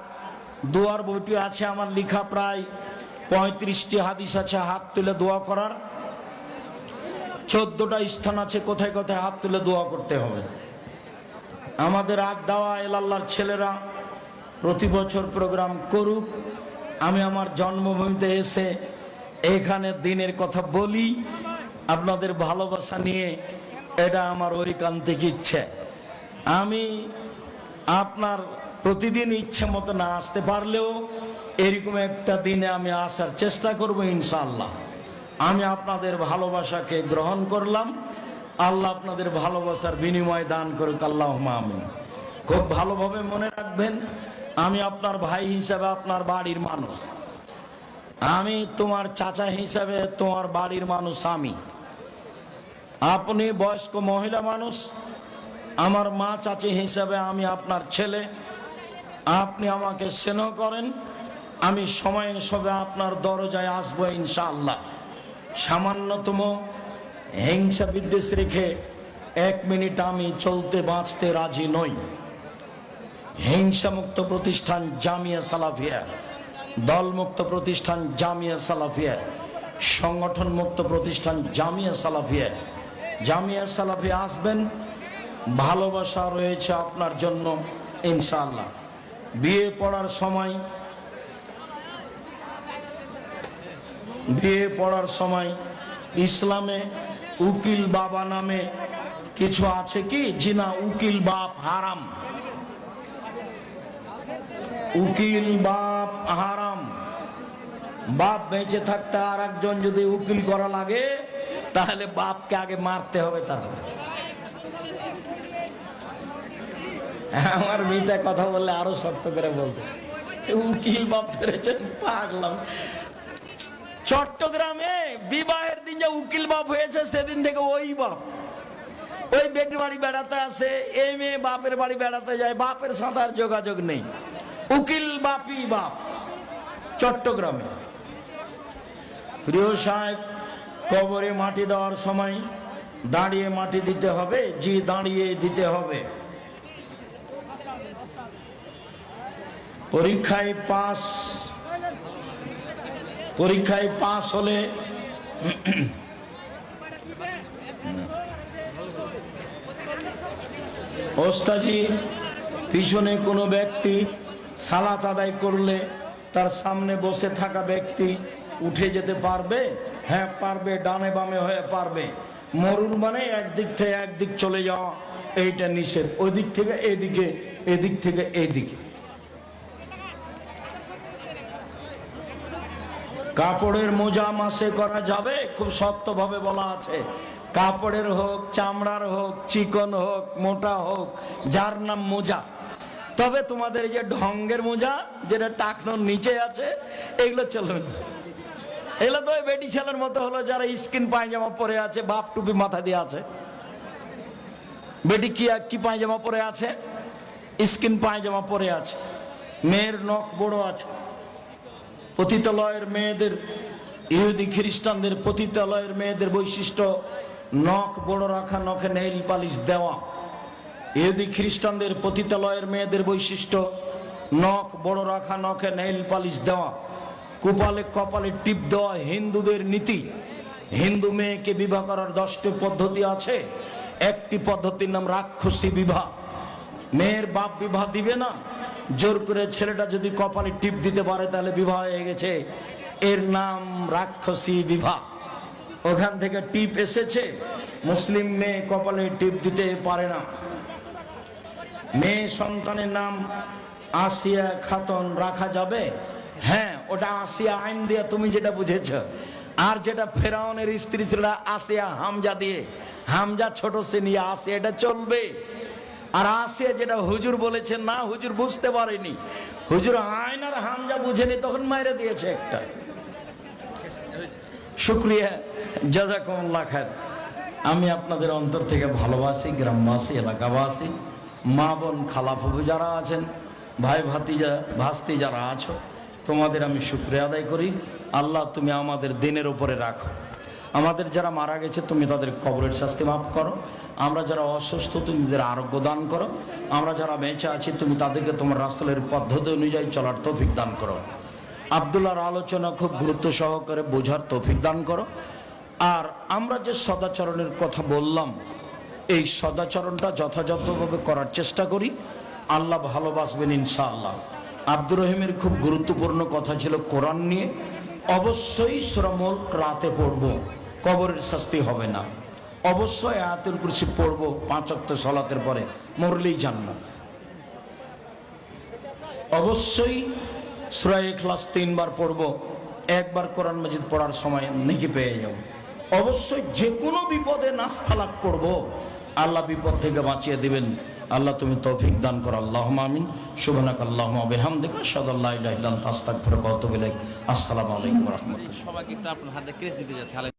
দোয়ার বইটি আছে আমার লেখা, প্রায় 35টি হাদিস আছে হাত তুলে দোয়া করার, 14টা স্থান আছে কোথায় কোথায় হাত তুলে দোয়া করতে হবে। আমাদের দাওয়া এলাল্লাহর ছেলেরা প্রতি বছর প্রোগ্রাম করুক, আমি আমার জন্মভূমিতে এসে এখানে দিনের কথা বলি আপনাদের ভালোবাসা নিয়ে, এটা আমার ঐকান্তিক ইচ্ছে। আমি আপনার প্রতিদিন ইচ্ছে মতো না আসতে পারলেও এরকম একটা দিনে আমি আসার চেষ্টা করব ইনশাআল্লাহ। আমি আপনাদের ভালোবাসাকে গ্রহণ করলাম, আল্লাহ আপনাদের ভালোবাসার বিনিময় দান করুক, আল্লাহুম্মা আমিন। খুব ভালোভাবে মনে রাখবেন, আমি আপনার ভাই হিসাবে আপনার বাড়ির মানুষ, আমি তোমার চাচা হিসাবে তোমার বাড়ির মানুষ। আপনি বয়স্ক মহিলা মানুষ, আমার মা চাচি হিসাবে আমি আপনার ছেলে। আপনি আমাকে স্নেহ করেন, আমি সময়ে সবে আপনার দরজায় আসবো ইনশাআল্লাহ। সামান্যতম হিংসা বিদ্বেষ রেখে 1 মিনিট আমি চলতে বাঁচতে রাজি নই। হিংসামুক্ত প্রতিষ্ঠান জামিয়া সালাফিয়া, দলমুক্ত প্রতিষ্ঠান জামিয়া সালাফিয়া, সংগঠন মুক্ত প্রতিষ্ঠান জামিয়া সালাফিয়া। জামিয়া সালাফিয়া আসবেন, ভালোবাসা রয়েছে আপনার জন্য ইনশাআল্লাহ। বিয়ে পড়ার সময় ইসলামে উকিল বাবা নামে কিছু আছে কি? জি না, উকিল বাপ হারাম, উকিল বাপ হারাম। বাপ বেঁচে থাকতে আর একজন যদি উকিল করা লাগে তাহলে বাপকে আগে মারতে হবে। তারপর আমার মিথ্যা কথা বললে আরো শক্ত করে বলতে, উকিল বাপ ফেরেছেন পাগলাম। চট্টগ্রামে বিবাহের দিন যে উকিল বাপ হয়েছে সেদিন থেকে ওই বাপ ওই বেটির বাড়ি বেড়াতে আসে, এই মেয়ে বাপের বাড়ি বেড়াতে যায়, বাপের সাথে আর যোগাযোগ নেই, উকিল বাপই বাপ চট্টগ্রামে। প্রিয় সাহেব, কবরে মাটি দেওয়ার সময় দাঁড়িয়ে মাটি দিতে হবে, জি দাঁড়িয়ে দিতে হবে। পরীক্ষায় পাস হলে ওস্তাজি পিছনে কোনো ব্যক্তি সালাত আদায় করলে তার সামনে বসে থাকা ব্যক্তি উঠে যেতে পারবে? হ্যাঁ পারবে, ডানে বামে হয়ে পারবে। মরুর মানে একদিক থেকে একদিক চলে যাওয়া, এইটা নিষেধ। ওই দিক থেকে এদিকে, এদিক থেকে এদিকে। কাপড়ের মোজা মাসে করা যাবে? খুব শক্তভাবে বলা আছে, কাপড়ের হোক, চামড়ার হোক, চিকন হোক, মোটা হোক, যার নাম মোজা। তবে তোমাদের যে ঢঙ্গের মোজা যেটা টাকনোর নিচে আছে, এগুলো চলবে না। এগুলো তো বেটি ছেলের মতো হলো যারা স্কিন পায়জামা পরে আছে, বাপ টুপি মাথা দিয়ে আছে। বেটি কি পায়জামা পরে আছে? স্কিন পায়জামা পরে আছে। মেয়ের নখ বড় আছে। পতিতালয়ের মেয়েদের, ইহুদি খ্রিস্টানদের পতিতালয়ের মেয়েদের বৈশিষ্ট্য নখ বড় রাখা, নখে নেইল পালিশ দেওয়া। ইহুদি খ্রিস্টানদের পতিতালয়ের মেয়েদের বৈশিষ্ট্য নখ বড় রাখা, নখে নেইল পালিশ দেওয়া, কপালে টিপ দেওয়া হিন্দুদের নীতি। হিন্দু মেয়েকে বিবাহ করার 10টি পদ্ধতি আছে। একটি পদ্ধতির নাম রাক্ষসী বিবাহ। মেয়ের বাপ বিবাহ দিবে না, জোর করে ছেলেটা যদি কপালে টিপ দিতে পারে তাহলে বিবাহ হয়ে গেছে, এর নাম রাক্ষসী বিবাহ। ওখান থেকে টিপ এসেছে। মুসলিম মেয়ে কপালে টিপ দিতে পারে না। মেয়ে সন্তানের নাম আসিয়া খাতুন রাখা যাবে? হ্যাঁ, ওটা আসিয়া আইন দিয়ে তুমি যেটা বুঝেছ। আর যেটা ফেরাউনের স্ত্রী ছিল আসিয়া হামজা দিয়ে, হামজা ছোট সে নিয়ে আসিয়া, এটা চলবে। আর আসিয়া যেটা হুজুর বলেছেন না, হুজুর বুঝতে পারেনি, হুজুর আইন আর হামজা বুঝেনি, তখন মাইরে দিয়েছে একটা। শুকরিয়া, জাযাকুমুল্লাহ খায়ের। আমি আপনাদের অন্তর থেকে ভালোবাসি, গ্রামবাসী, এলাকাবাসী, মা বোন, খালা ফুফু যারা আছেন, ভাই ভাতিজা ভাস্তি যারা আছো, তোমাদের আমি শুকরিয়া আদায় করি। আল্লাহ তুমি আমাদের দিনের উপরে রাখো। আমাদের যারা মারা গেছে তুমি তাদের কবরের শাস্তি মাফ করো। আমরা যারা অসুস্থ তুমি তাদের আরোগ্য দান করো। আমরা যারা বেঁচে আছি তুমি তাদেরকে তোমার রাসূলের পদ্ধতি অনুযায়ী চলার তৌফিক দান করো। আব্দুল্লাহর আলোচনা খুব গুরুত্ব সহকারে বোঝার তৌফিক দান করো। আর আমরা যে সদাচরণের কথা বললাম, এই সদাচরণটা যথাযথভাবে করার চেষ্টা করি, আল্লাহ ভালোবাসবেন ইনশাআল্লাহ। আব্দুর রহিমের খুব গুরুত্বপূর্ণ কথা ছিল কোরআন নিয়ে। অবশ্যই সূরা মুলক রাতে পড়ব, কবরের শাস্তি হবে না। অবশ্যই আয়াতুল কুরসি পড়ব 5 ওয়াক্ত সালাতের পরে, মরলেই জান্নাত। অবশ্যই সূরা ইখলাস 3 বার পড়ব, একবার কোরআন মাজিদ পড়ার সময় নেকি পেয়ে যাব। অবশ্যই যে কোনো বিপদে নাস ফালাক পড়ব, আল্লাহ বিপদ থেকে বাঁচিয়ে দিবেন। আল্লাহ তুমি তৌফিক দান করো। আল্লাহুম্মা আমিন। সুবহানাকাল্লাহুম্মা ওয়া বিহামদিকা আশহাদু আল্লা ইলাহা ইল্লা আনতা আস্তাগফিরুকা ওয়া আতুবু ইলাইক। আসসালামু আলাইকুম ওয়া রাহমাতুল্লাহ। সবাইকে একটু আপনার হাতে ক্রেস দিতে যাচ্ছে।